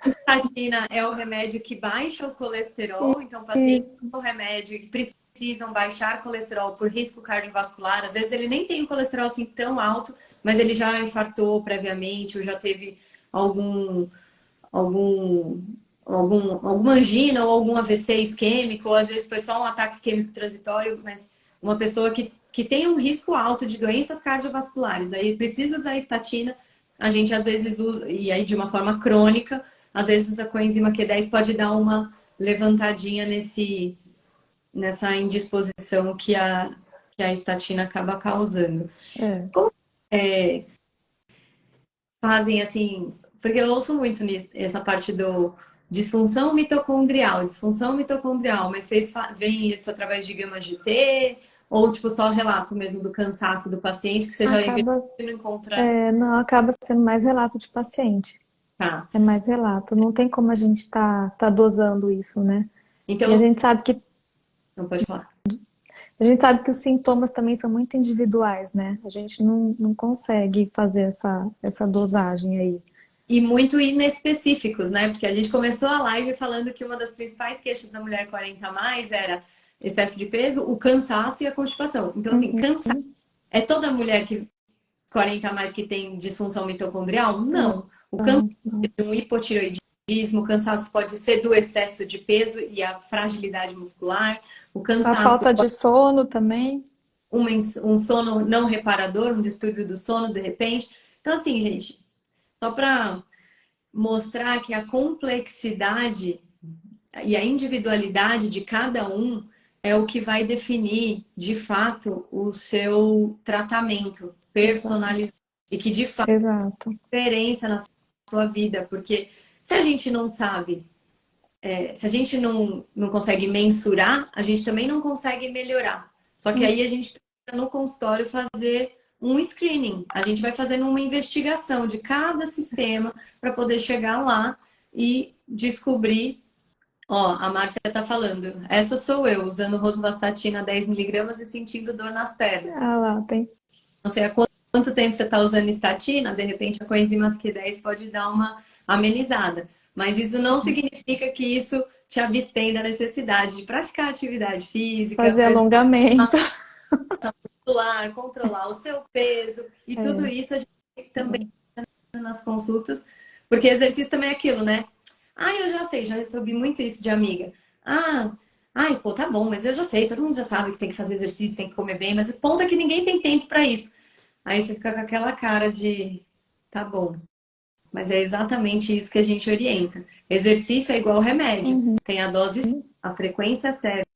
Estatina é o remédio que baixa o colesterol, então pacientes Isso. com remédio que precisam baixar colesterol por risco cardiovascular, às vezes ele nem tem o colesterol assim tão alto, mas ele já infartou previamente ou já teve algum algum alguma angina ou algum AVC isquêmico, ou às vezes foi só um ataque isquêmico transitório, mas uma pessoa que tem um risco alto de doenças cardiovasculares, aí precisa usar estatina, a gente às vezes usa, e aí de uma forma crônica, às vezes a coenzima Q10 pode dar uma levantadinha nessa indisposição que a estatina acaba causando. É. Como fazem assim, porque eu ouço muito essa parte do disfunção mitocondrial, mas vocês veem isso através de gama GT ou tipo só relato mesmo do cansaço do paciente que você já Acaba, não encontra. não, acaba sendo mais relato de paciente. Tá. É mais relato. Não tem como a gente tá dosando isso, né? Então, E não pode falar. a gente sabe que os sintomas também são muito individuais, né? A gente não consegue fazer essa dosagem aí. E muito inespecíficos, né? Porque a gente começou a live falando que uma das principais queixas da mulher 40 a mais era excesso de peso, o cansaço e a constipação. Então, assim, Uhum. cansaço. É toda mulher que 40 a mais que tem disfunção mitocondrial? Não. O cansaço Não, não. é um hipotireoidismo, o cansaço pode ser do excesso de peso e a fragilidade muscular, o A cansaço falta de sono também. um sono não reparador, um distúrbio do sono de repente. Então, assim, gente, só para mostrar que a complexidade e a individualidade de cada um é o que vai definir, de fato, o seu tratamento Exato. personalizado e que, de fato, Exato. faz diferença na sua vida, porque se a gente não sabe, se a gente não consegue mensurar, a gente também não consegue melhorar. Só que aí a gente precisa no consultório fazer um screening. A gente vai fazendo uma investigação de cada sistema para poder chegar lá e descobrir. Ó, a Márcia está falando. Essa sou eu, usando rosuvastatina 10 miligramas e sentindo dor nas pernas. Ah lá, tem. Não sei há quanto tempo você está usando estatina, de repente a coenzima Q10 pode dar uma amenizada. Mas isso não Sim. significa que isso te abstém da necessidade de praticar atividade física, Fazer fazer alongamento. muscular, controlar o seu peso e tudo É. isso a gente também nas consultas, porque exercício também é aquilo, né? Ah, eu já sei, já recebi muito isso de amiga. Ah, ai, pô, tá bom, mas eu já sei, todo mundo já sabe que tem que fazer exercício, tem que comer bem, mas o ponto é que ninguém tem tempo para isso. Aí você fica com aquela cara de, tá bom, mas é exatamente isso que a gente orienta. Exercício é igual remédio, Uhum. tem a dose, a frequência certa,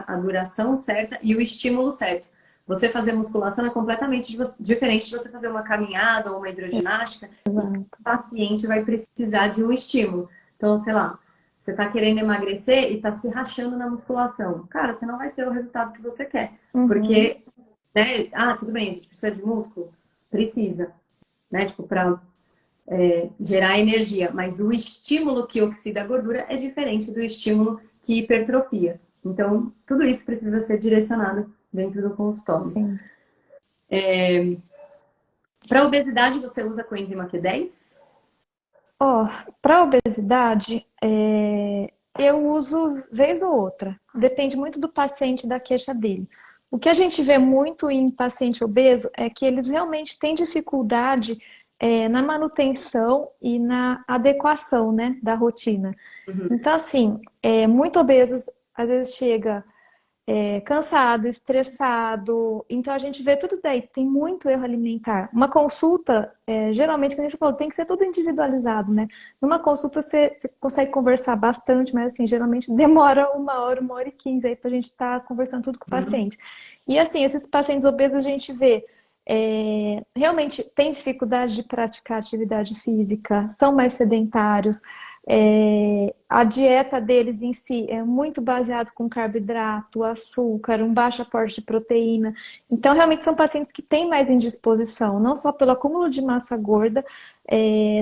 a duração certa e o estímulo certo. Você fazer musculação é completamente diferente de você fazer uma caminhada ou uma hidroginástica. O Exato. paciente vai precisar de um estímulo. Então, sei lá, você está querendo emagrecer e está se rachando na musculação. Cara, você não vai ter o resultado que você quer. Uhum. Porque, né? Ah, tudo bem, a gente precisa de músculo? Precisa, né? Tipo, para gerar energia. Mas o estímulo que oxida a gordura é diferente do estímulo que hipertrofia. Então, tudo isso precisa ser direcionado dentro do consultório. Sim. Para obesidade, você usa coenzima Q10? Ó, para obesidade, eu uso vez ou outra. Depende muito do paciente e da queixa dele. O que a gente vê muito em paciente obeso é que eles realmente têm dificuldade, na manutenção e na adequação, né, da rotina. Então, assim, muito obesos às vezes chega cansado, estressado. Então a gente vê tudo daí, tem muito erro alimentar. Uma consulta, geralmente, como você falou, tem que ser tudo individualizado, né? Numa consulta você consegue conversar bastante, mas assim, geralmente demora 1 hora e 15 aí pra gente estar conversando tudo com o paciente. E assim, esses pacientes obesos a gente vê. Realmente tem dificuldade de praticar atividade física, são mais sedentários, a dieta deles em si é muito baseada com carboidrato, açúcar, um baixo aporte de proteína. Então, realmente são pacientes que têm mais indisposição, não só pelo acúmulo de massa gorda,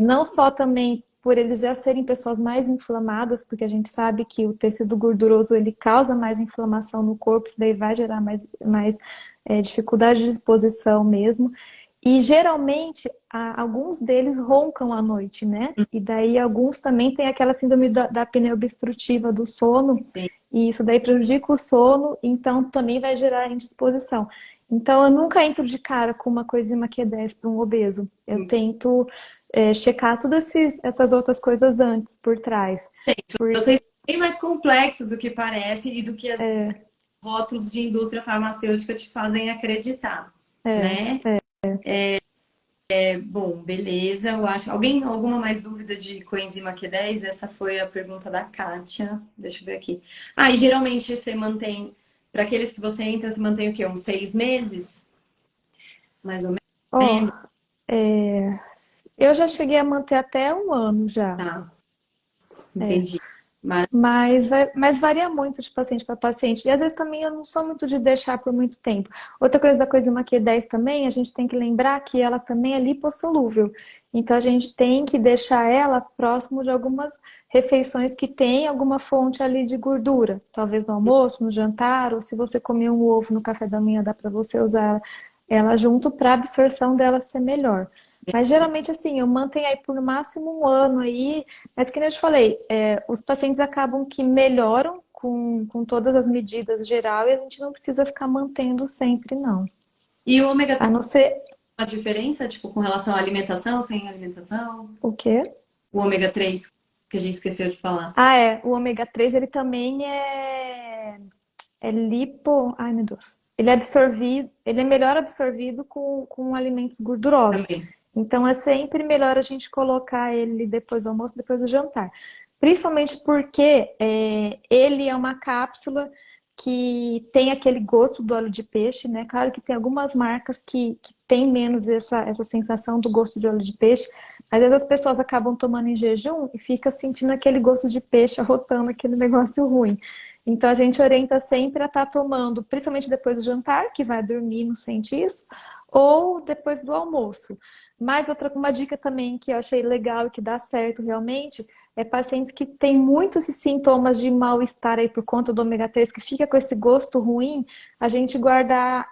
não só também por eles já serem pessoas mais inflamadas, porque a gente sabe que o tecido gorduroso ele causa mais inflamação no corpo, isso daí vai gerar mais dificuldade de disposição mesmo. E geralmente alguns deles roncam à noite, né? E daí alguns também têm aquela síndrome da apneia obstrutiva do sono, Sim. e isso daí prejudica o sono, então também vai gerar indisposição. Então eu nunca entro de cara com uma coenzima Q10 para um obeso. Eu tento checar todas essas outras coisas antes, por trás. Vocês são bem mais complexos do que parece e do que as rótulos de indústria farmacêutica te fazem acreditar, né? Bom, beleza. Eu acho. Alguma mais dúvida de coenzima Q10? Essa foi a pergunta da Kátia. Deixa eu ver aqui. Ah, e geralmente você mantém, para aqueles que você entra, você mantém o quê? Uns 6 meses? Mais ou Ó, menos? eu já cheguei a manter até 1 ano já. Tá, entendi. Mas varia muito de paciente para paciente. E às vezes também eu não sou muito de deixar por muito tempo. Outra coisa da coenzima Q10 também, a gente tem que lembrar que ela também é lipossolúvel. Então a gente tem que deixar ela próximo de algumas refeições que tem alguma fonte ali de gordura. Talvez no almoço, no jantar, ou se você comer um ovo no café da manhã, dá para você usar ela junto para a absorção dela ser melhor. Mas geralmente assim, eu mantenho aí por no máximo um ano aí, mas que nem eu te falei, os pacientes acabam que melhoram com todas as medidas geral e a gente não precisa ficar mantendo sempre, não. E o ômega A 3 não ser tem uma diferença, tipo, com relação à alimentação, sem alimentação? o quê? O ômega 3 que a gente esqueceu de falar. Ah, o ômega 3 ele também é lipo. Ai, meu Deus. Ele é absorvido, ele é melhor absorvido com alimentos gordurosos. Também. Então é sempre melhor a gente colocar ele depois do almoço, depois do jantar. Principalmente porque ele é uma cápsula que tem aquele gosto do óleo de peixe, né? Claro que tem algumas marcas que tem menos essa sensação do gosto de óleo de peixe, mas às vezes as pessoas acabam tomando em jejum e fica sentindo aquele gosto de peixe arrotando aquele negócio ruim. Então a gente orienta sempre a estar tomando, principalmente depois do jantar, que vai dormir, não sente isso, ou depois do almoço. Mas uma dica também que eu achei legal e que dá certo realmente é pacientes que têm muitos esses sintomas de mal-estar aí por conta do ômega 3, que fica com esse gosto ruim, a gente guardar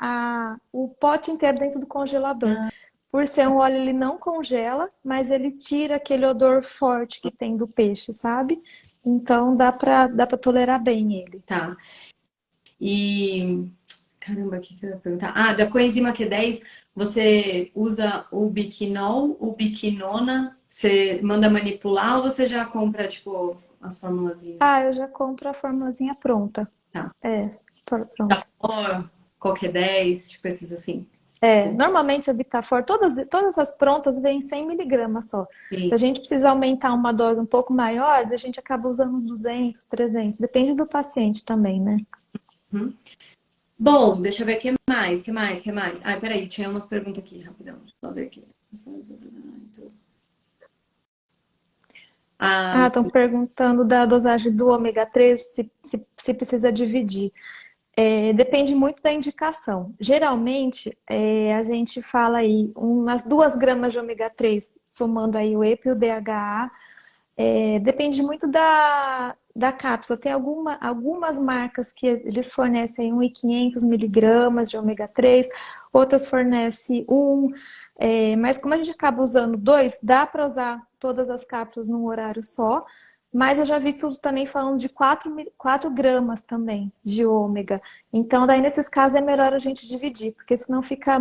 o pote inteiro dentro do congelador. Ah, Por ser um óleo, ele não congela, mas ele tira aquele odor forte que tem do peixe, sabe? Então dá pra tolerar bem ele. tá. E caramba, o que que eu ia perguntar? Ah, da coenzima Q10, você usa o biquinol, o biquinona, você manda manipular ou você já compra, tipo, as formulazinhas? Ah, eu já compro a formulazinha pronta. Tá. É, pronta. Or, Coque 10, tipo esses assim. Normalmente a Vitafor, todas as prontas vêm 100 miligramas só. Sim. Se a gente precisa aumentar uma dose um pouco maior, a gente acaba usando uns 200, 300. Depende do paciente também, né? Uhum. Bom, deixa eu ver o que mais, que mais. Ai, peraí, tinha umas perguntas aqui, rapidão. Deixa eu só ver aqui. Ah, Ah, estão perguntando da dosagem do ômega 3, se precisa dividir. Depende muito da indicação. Geralmente, a gente fala aí umas 2 gramas de ômega 3, somando aí o EPA e o DHA. Depende muito da cápsula. Tem algumas marcas que eles fornecem 1.500 miligramas de ômega 3, outras fornecem 1. Mas como a gente acaba usando 2, dá para usar todas as cápsulas num horário só. Mas eu já vi estudos também falando de 4 gramas também de ômega. Então, daí nesses casos é melhor a gente dividir, porque senão fica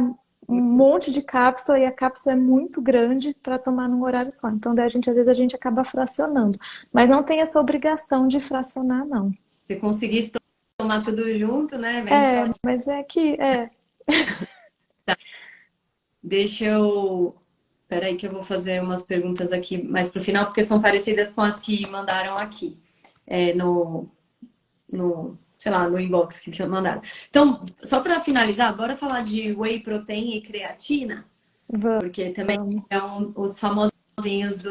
um monte de cápsula e a cápsula é muito grande para tomar num horário só. Então, daí às vezes a gente acaba fracionando. Mas não tem essa obrigação de fracionar, não. se conseguisse tomar tudo junto, né? Bem, então, Mas é que. deixa eu. Peraí, que eu vou fazer umas perguntas aqui mais pro final, porque são parecidas com as que mandaram aqui. Sei lá, no inbox que mandaram. Então, só para finalizar, bora falar de whey protein e creatina, porque também Vamos. são os famosinhos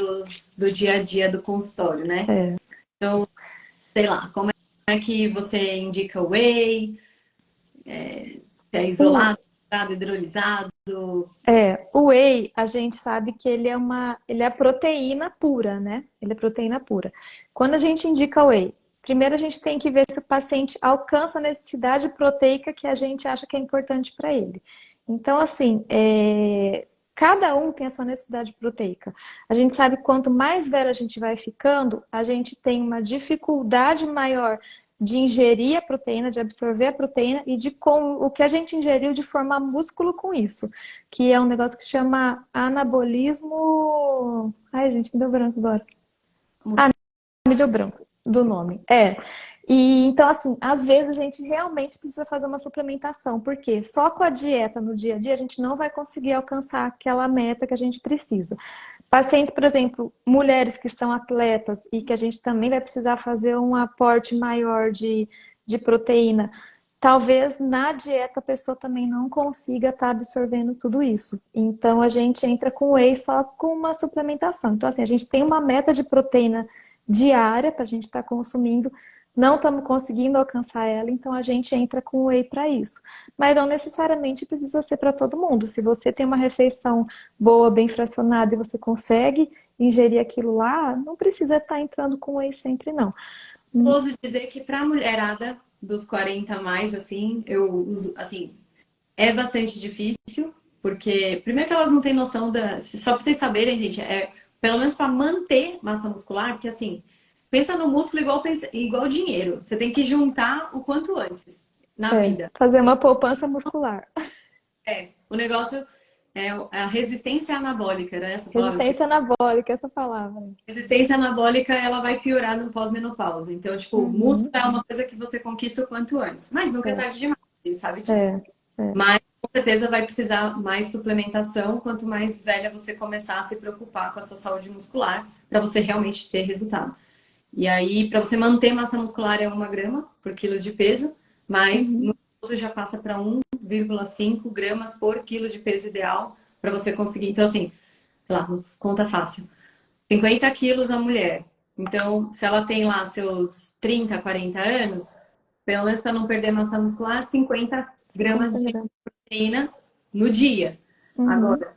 do dia a dia do consultório, né? É. Então, sei lá, como é que você indica whey? Se é O, isolado, hidrolisado? o whey, a gente sabe que ele é proteína pura, né? Ele é proteína pura. Quando a gente indica whey, primeiro a gente tem que ver se o paciente alcança a necessidade proteica que a gente acha que é importante para ele. Então, assim, cada um tem a sua necessidade proteica. A gente sabe que quanto mais velho a gente vai ficando, a gente tem uma dificuldade maior de ingerir a proteína, de absorver a proteína e de com o que a gente ingeriu de formar músculo com isso, que é um negócio que chama anabolismo. Ai, gente, me deu branco agora. Me deu branco do nome. E então, assim, às vezes a gente realmente precisa fazer uma suplementação, porque só com a dieta no dia a dia a gente não vai conseguir alcançar aquela meta que a gente precisa. Pacientes, por exemplo, mulheres que são atletas e que a gente também vai precisar fazer um aporte maior de proteína. Talvez na dieta a pessoa também não consiga estar absorvendo tudo isso. Então a gente entra com whey só com uma suplementação. Então, assim, a gente tem uma meta de proteína diária para a gente estar consumindo, não estamos conseguindo alcançar ela, então a gente entra com o whey para isso. Mas não necessariamente precisa ser para todo mundo. Se você tem uma refeição boa, bem fracionada e você consegue ingerir aquilo lá, não precisa estar entrando com whey sempre, não. Ouso dizer que para a mulherada dos 40 a mais, assim, eu uso, assim, é bastante difícil, porque primeiro que elas não têm noção da. Só pra vocês saberem, gente, pelo menos para manter massa muscular, porque assim, pensa no músculo igual dinheiro. Você tem que juntar o quanto antes na vida. Fazer uma poupança muscular. O negócio é a resistência anabólica, era essa palavra? Resistência anabólica, essa palavra. Resistência anabólica, ela vai piorar no pós-menopausa. Então, tipo, músculo Uhum. é uma coisa que você conquista o quanto antes. Mas nunca é É, tarde demais, a gente sabe disso. é, é. Mas com certeza vai precisar mais suplementação quanto mais velha você começar a se preocupar com a sua saúde muscular para você realmente ter resultado. E aí, para você manter massa muscular é 1 grama por quilo de peso, mas Uhum. no você já passa para 1,5 gramas por quilo de peso ideal para você conseguir. Então, assim, sei lá, conta fácil. 50 quilos a mulher. Então, se ela tem lá seus 30, 40 anos, pelo menos para não perder massa muscular, 50 gramas 50 de gramas. proteína no dia. Uhum. Agora,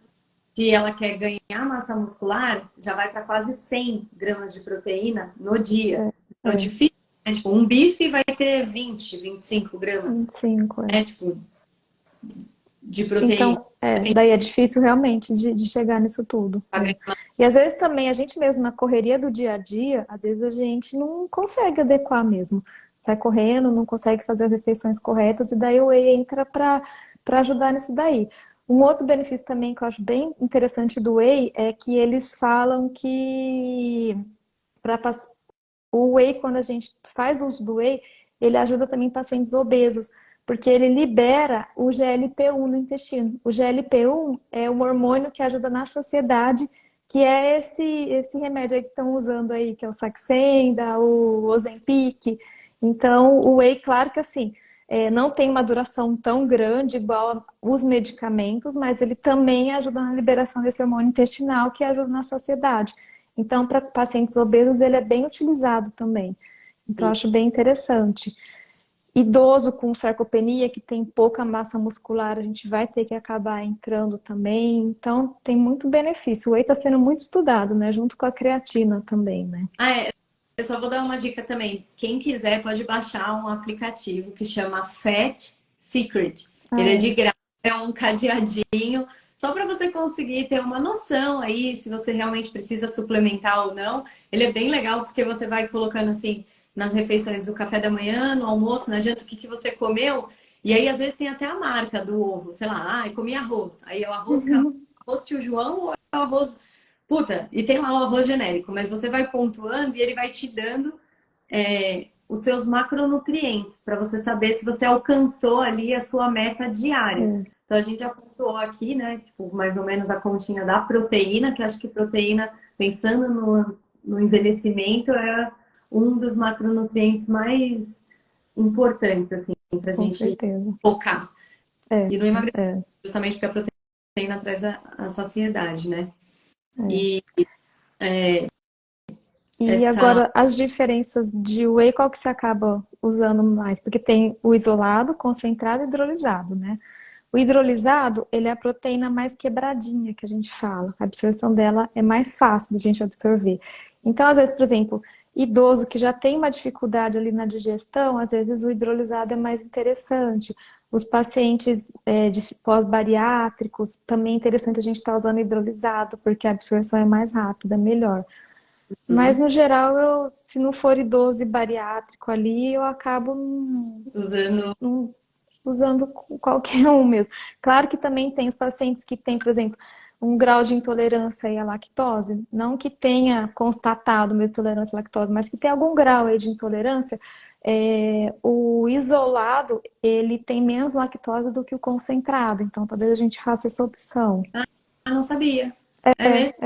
se ela quer ganhar massa muscular, já vai para quase 100 gramas de proteína no dia. Então, É, difícil, né? Tipo, um bife vai ter 20, 25 gramas, 25, é. né? Tipo, de proteína. Então, daí é difícil realmente de chegar nisso tudo. Pra É. ganhar. E às vezes também a gente mesmo na correria do dia a dia, às vezes a gente não consegue adequar mesmo. Sai correndo, não consegue fazer as refeições corretas, e daí o whey entra para ajudar nisso daí. Um outro benefício também que eu acho bem interessante do whey é que eles falam que para o whey, quando a gente faz uso do whey, ele ajuda também pacientes obesos, porque ele libera o GLP-1 no intestino. O GLP-1 é um hormônio que ajuda na saciedade, que é esse remédio aí que estão usando aí, que é o Saxenda, o Ozempic. Então, o whey, claro que assim, não tem uma duração tão grande igual os medicamentos, mas ele também ajuda na liberação desse hormônio intestinal que ajuda na saciedade. Então, para pacientes obesos, ele é bem utilizado também. Então, eu acho bem interessante. Idoso com sarcopenia, que tem pouca massa muscular, a gente vai ter que acabar entrando também. Então, tem muito benefício. O whey está sendo muito estudado, né? Junto com a creatina também, né? Eu só vou dar uma dica também. Quem quiser pode baixar um aplicativo que chama Fat Secret. Ah, Ele é de é. graça, é um cadeadinho, só para você conseguir ter uma noção aí se você realmente precisa suplementar ou não. Ele é bem legal porque você vai colocando assim nas refeições do café da manhã, no almoço, na janta, o que que você comeu. E aí, às vezes, tem até a marca do ovo. Sei lá, eu comi arroz. Aí é o Uhum. arroz tio João ou é o arroz. Puta, e tem lá o arroz genérico, mas você vai pontuando e ele vai te dando os seus macronutrientes para você saber se você alcançou ali a sua meta diária. É, Então a gente já pontuou aqui, né? Tipo, mais ou menos a continha da proteína, que acho que proteína, pensando no envelhecimento, é um dos macronutrientes mais importantes, assim, para a com gente certeza. focar. É, E no emagrecimento, é, justamente porque a proteína traz a saciedade, né? é. E E essa. agora, as diferenças de whey, qual que você acaba usando mais? Porque tem o isolado, concentrado e hidrolisado, né? O hidrolisado, ele é a proteína mais quebradinha que a gente fala. A absorção dela é mais fácil de a gente absorver. Então, às vezes, por exemplo, idoso que já tem uma dificuldade ali na digestão, às vezes o hidrolisado é mais interessante. Os pacientes de pós-bariátricos, também é interessante a gente estar usando hidrolisado, porque a absorção é mais rápida, melhor. Mas, no geral, se não for idoso e bariátrico ali, eu acabo Usando. não usando qualquer um mesmo. Claro que também tem os pacientes que têm, por exemplo, um grau de intolerância aí à lactose, não que tenha constatado mesmo intolerância à lactose, mas que tem algum grau aí de intolerância, o isolado, ele tem menos lactose do que o concentrado, então talvez a gente faça essa opção. Ah, não sabia. É mesmo?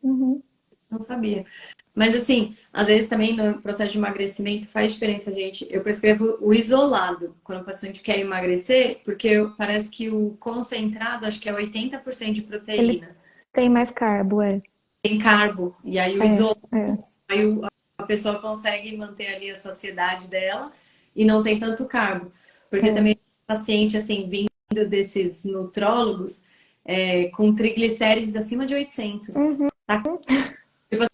Uhum. Não sabia. Mas assim, às vezes também no processo de emagrecimento faz diferença, gente. Eu prescrevo o isolado quando o paciente quer emagrecer, porque parece que o concentrado, acho que é 80% de Ele proteína. tem mais carbo, Tem carbo. E aí o é, isolado, é. a pessoa consegue manter ali a saciedade dela e não tem tanto carbo. Porque É. também paciente, assim, vindo desses nutrólogos, com triglicérides acima de 800. Uhum. Tá? Tipo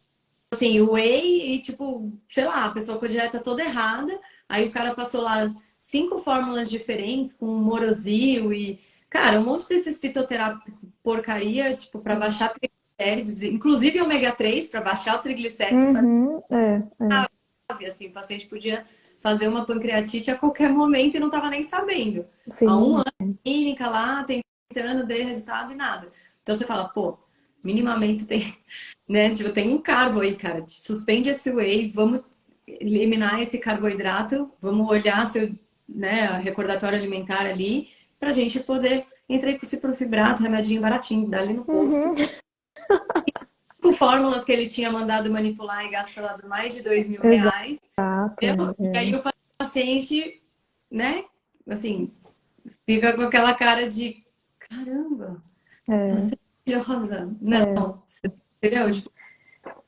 assim, o whey e, tipo, sei lá, a pessoa com a dieta toda errada, aí o cara passou lá 5 fórmulas diferentes com morosil e, cara, um monte desses fitoterápicos porcaria, tipo, para baixar triglicérides, inclusive ômega 3 para baixar o triglicérides, sabe? Uhum. É. Assim, o paciente podia fazer uma pancreatite a qualquer momento e não estava nem sabendo. Há um Sim. ano, clínica lá, tentando, dei resultado e nada. Então você fala, pô, minimamente você tem, né? Tipo, tem um carbo aí, cara. Suspende esse whey, vamos eliminar esse carboidrato, vamos olhar seu, né, recordatório alimentar ali, pra gente poder entrar com esse profibrato, remedinho baratinho, dali no posto. Uhum. Com fórmulas que ele tinha mandado manipular e gastado mais de R$ 2.000. Exato. E aí o paciente, né, assim, fica com aquela cara de caramba, você é maravilhosa. Não, entendeu? Tipo,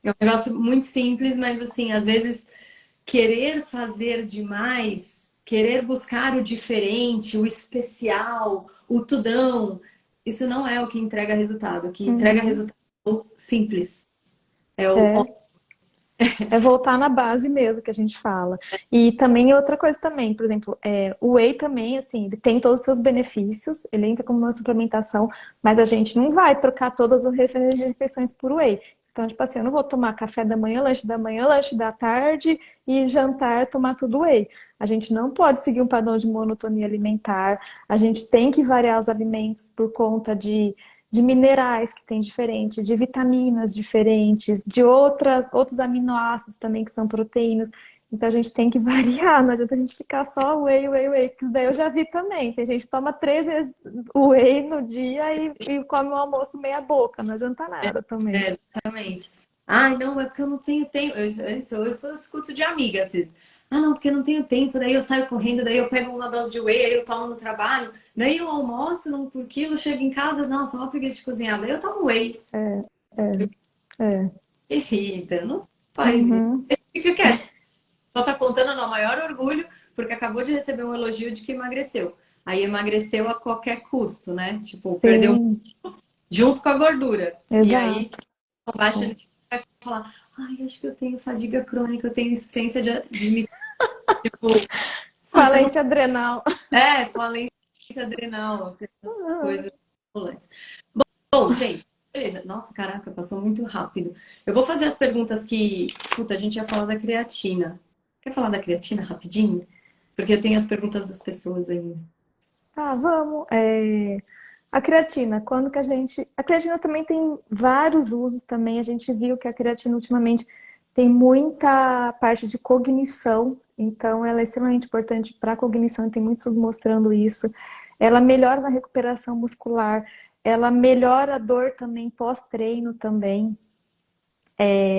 é um negócio muito simples, mas assim, às vezes querer fazer demais, querer buscar o diferente, o especial, o tudão, isso não é o que entrega resultado. O que entrega Uhum. resultado é o simples. É o. É. É voltar na base mesmo que a gente fala. E também outra coisa também, por exemplo, o whey também, assim, ele tem todos os seus benefícios, ele entra como uma suplementação, mas a gente não vai trocar todas as refeições por whey. Então, tipo assim, eu não vou tomar café da manhã, lanche da tarde e jantar tomar tudo whey. A gente não pode seguir um padrão de monotonia alimentar, a gente tem que variar os alimentos por conta de minerais que tem diferente, de vitaminas diferentes, de outros aminoácidos também que são proteínas. Então a gente tem que variar, não adianta a gente ficar só whey, porque isso daí eu já vi também. Tem gente que toma 3 vezes whey no dia e come o almoço meia boca, não adianta nada também. Exatamente. Ai, não, é porque eu não tenho tempo. Eu escuto de amiga, às vezes. Ah, não, porque eu não tenho tempo. Daí eu saio correndo, daí eu pego uma dose de whey, aí eu tomo no trabalho. Daí eu almoço num por quilo, chego em casa, nossa, uma preguiça de cozinhar. Daí eu tomo whey. É. Querida, não faz isso. Uhum. Fica quieto. Só tá contando no maior orgulho, porque acabou de receber um elogio de que emagreceu. Aí emagreceu a qualquer custo, né? Tipo, perdeu Sim, junto com a gordura. E aí, exato. com baixa ele vai falar, ai, acho que eu tenho fadiga crônica, eu tenho insuficiência de me, tipo, você não Falência adrenal. falência adrenal, essas coisas rolantes. Bom, gente, beleza. Nossa, caraca, passou muito rápido. Eu vou fazer as perguntas que, puta, a gente ia falar da creatina. Quer falar da creatina rapidinho? Porque eu tenho as perguntas das pessoas ainda. Ah, vamos. A creatina, quando que a gente. A creatina também tem vários usos também. A gente viu que a creatina ultimamente tem muita parte de cognição, então ela é extremamente importante para a cognição, e tem muitos estudos mostrando isso. Ela melhora na recuperação muscular, ela melhora a dor também pós-treino também.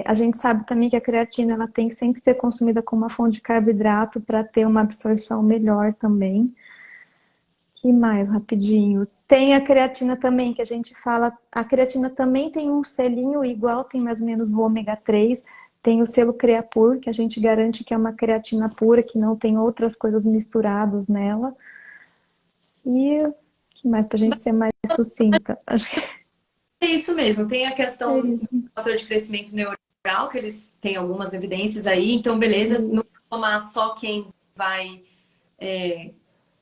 A gente sabe também que a creatina ela tem que sempre ser consumida como uma fonte de carboidrato para ter uma absorção melhor também. Que mais, rapidinho? Tem a creatina também, que a gente fala. A creatina também tem um selinho igual, tem mais ou menos o ômega 3. Tem o selo Creapur, que a gente garante que é uma creatina pura, que não tem outras coisas misturadas nela. E que mais, pra gente ser mais sucinta? Acho que É isso mesmo. Tem a é questão do isso. fator de crescimento neural, que eles têm algumas evidências aí. Então, beleza, não Isso. tomar só quem vai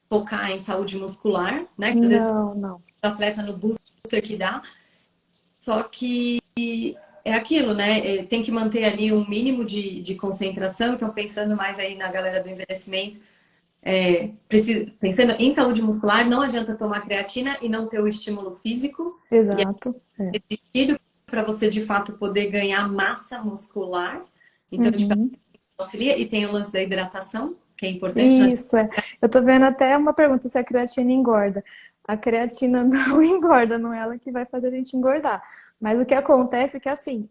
focar em saúde muscular, né? Que às vezes Não, não. o atleta no booster que dá. Só que é aquilo, né? Tem que manter ali um mínimo de concentração. Então, pensando mais aí na galera do envelhecimento, pensando em saúde muscular, não adianta tomar creatina e não ter o estímulo físico Exato. existido para você de fato poder ganhar massa muscular. Então, tipo, Uhum. auxilia. E tem o lance da hidratação, que é importante. Isso, é. Eu tô vendo até uma pergunta se a creatina engorda. A creatina não engorda, não é ela que vai fazer a gente engordar. Mas o que acontece é que assim,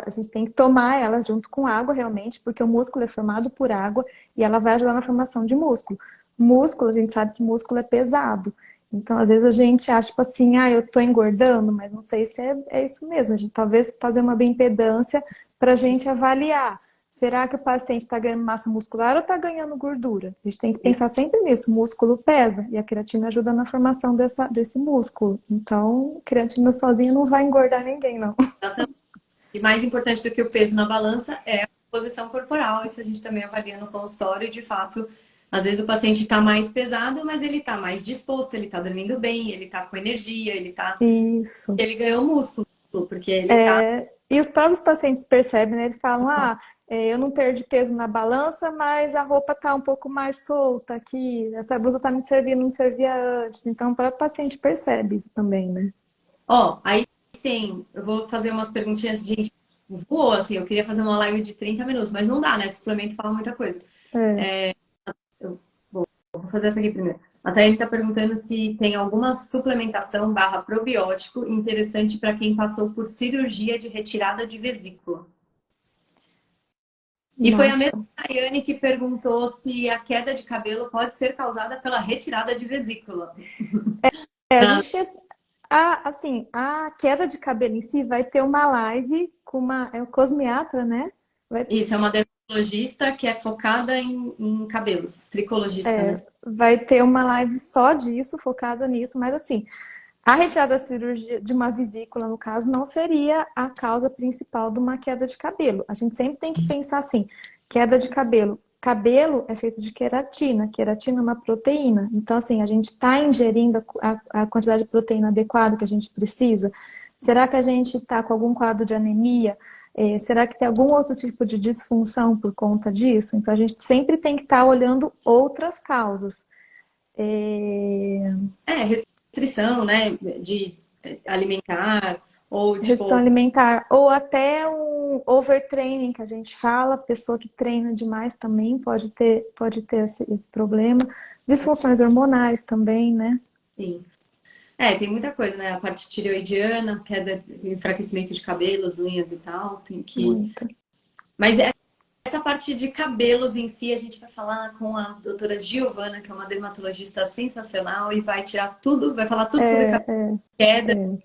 a gente tem que tomar ela junto com água realmente, porque o músculo é formado por água e ela vai ajudar na formação de músculo. Músculo, a gente sabe que músculo é pesado. Então, às vezes a gente acha, tipo assim, eu tô engordando, mas não sei se é isso mesmo. A gente talvez fazer uma bioimpedância para a gente avaliar será que o paciente está ganhando massa muscular ou está ganhando gordura? A gente tem que pensar sempre nisso. O músculo pesa e a creatina ajuda na formação desse músculo. Então, creatina sozinha não vai engordar ninguém, não. E mais importante do que o peso na balança é a posição corporal. Isso a gente também avalia no consultório e, de fato, às vezes o paciente está mais pesado, mas ele está mais disposto, ele está dormindo bem, ele está com energia, Isso. ele ganhou músculo, porque ele está. E os próprios pacientes percebem, né? Eles falam, eu não perdi peso na balança, mas a roupa tá um pouco mais solta aqui, essa blusa tá me servindo, não servia antes. Então, o próprio paciente percebe isso também, né? Ó, aí eu vou fazer umas perguntinhas, gente, voou, assim, eu queria fazer uma live de 30 minutos, mas não dá, né? Suplemento fala muita coisa. É. Eu vou fazer essa aqui primeiro. A Thaís está perguntando se tem alguma suplementação barra probiótico interessante para quem passou por cirurgia de retirada de vesícula. E foi a Nossa. mesma Tayane que perguntou se a queda de cabelo pode ser causada pela retirada de vesícula. A gente, a queda de cabelo em si vai ter uma live com o cosmiatra, né? Vai, Isso, é uma dermatologista que é focada em cabelos. Tricologista, né? vai ter uma live só disso, focada nisso, mas assim, a retirada da cirurgia de uma vesícula, no caso, não seria a causa principal de uma queda de cabelo. A gente sempre tem que pensar assim, queda de cabelo. Cabelo é feito de queratina. Queratina é uma proteína. Então, assim, a gente está ingerindo a quantidade de proteína adequada que a gente precisa? Será que a gente está com algum quadro de anemia? Será que tem algum outro tipo de disfunção por conta disso? Então, a gente sempre tem que estar olhando outras causas. É, Restrição, né? De alimentar, ou Restrição tipo, alimentar, ou até um overtraining que a gente fala, pessoa que treina demais também pode ter esse problema. Disfunções hormonais também, né? sim. Tem muita coisa, né? A parte tireoidiana, queda, enfraquecimento de cabelos, unhas e tal, tem que. Muito. Mas essa parte de cabelos em si, a gente vai falar com a doutora Giovana, que é uma dermatologista sensacional, e vai tirar tudo, vai falar tudo sobre cabelo, queda, É,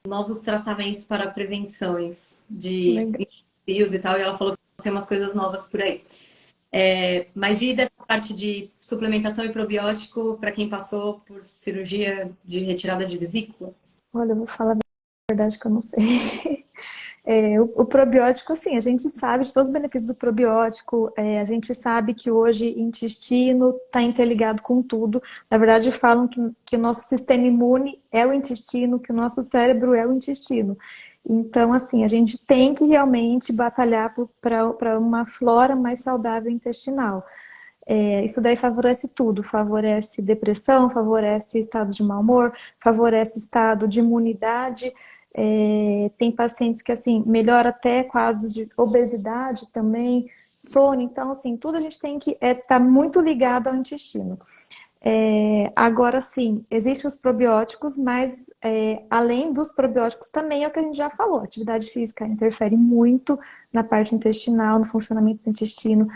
novos tratamentos para prevenções de legal. fios e tal, e ela falou que tem umas coisas novas por aí. Mas e dessa parte de suplementação e probiótico para quem passou por cirurgia de retirada de vesícula? Olha, eu vou falar a verdade que eu não sei. O probiótico, assim, a gente sabe de todos os benefícios do probiótico, a gente sabe que hoje intestino está interligado com tudo. Na verdade, falam que o nosso sistema imune é o intestino, que o nosso cérebro é o intestino. Então, assim, a gente tem que realmente batalhar para uma flora mais saudável intestinal. Isso daí favorece tudo, favorece depressão, favorece estado de mau humor, favorece estado de imunidade. Tem pacientes que, assim, melhora até quadros de obesidade também, sono. Então, assim, tudo a gente tem que estar muito ligado ao intestino. Agora sim, existem os probióticos, mas além dos probióticos também é o que a gente já falou. A atividade física interfere muito na parte intestinal, no funcionamento do intestino.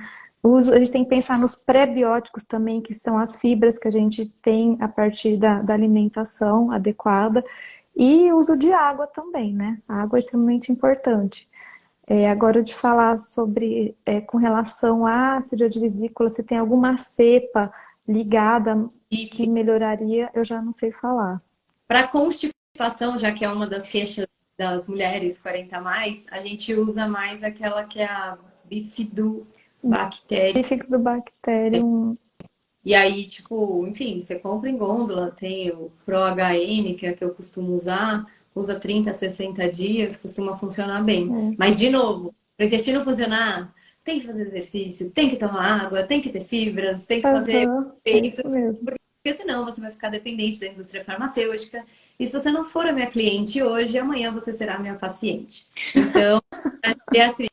A gente tem que pensar nos pré-bióticos também, que são as fibras que a gente tem a partir da alimentação adequada. E o uso de água também, né? A água é extremamente importante. Agora, de falar sobre, com relação à cirurgia de vesícula, se tem alguma cepa ligada que E melhoraria, eu já não sei falar. para constipação, já que é uma das queixas das mulheres 40 a mais, a gente usa mais aquela que é a bifidobactéria. Bifidobacterium, E aí, tipo, enfim, você compra em gôndola, tem o ProHN, que é a que eu costumo usar, usa 30 a 60 dias, costuma funcionar bem. Mas, de novo, para o intestino funcionar, tem que fazer exercício, tem que tomar água, tem que ter fibras, tem que fazer aham, é peito, isso mesmo. porque senão você vai ficar dependente da indústria farmacêutica. E se você não for a minha cliente hoje, amanhã você será a minha paciente. Então, a geriatria,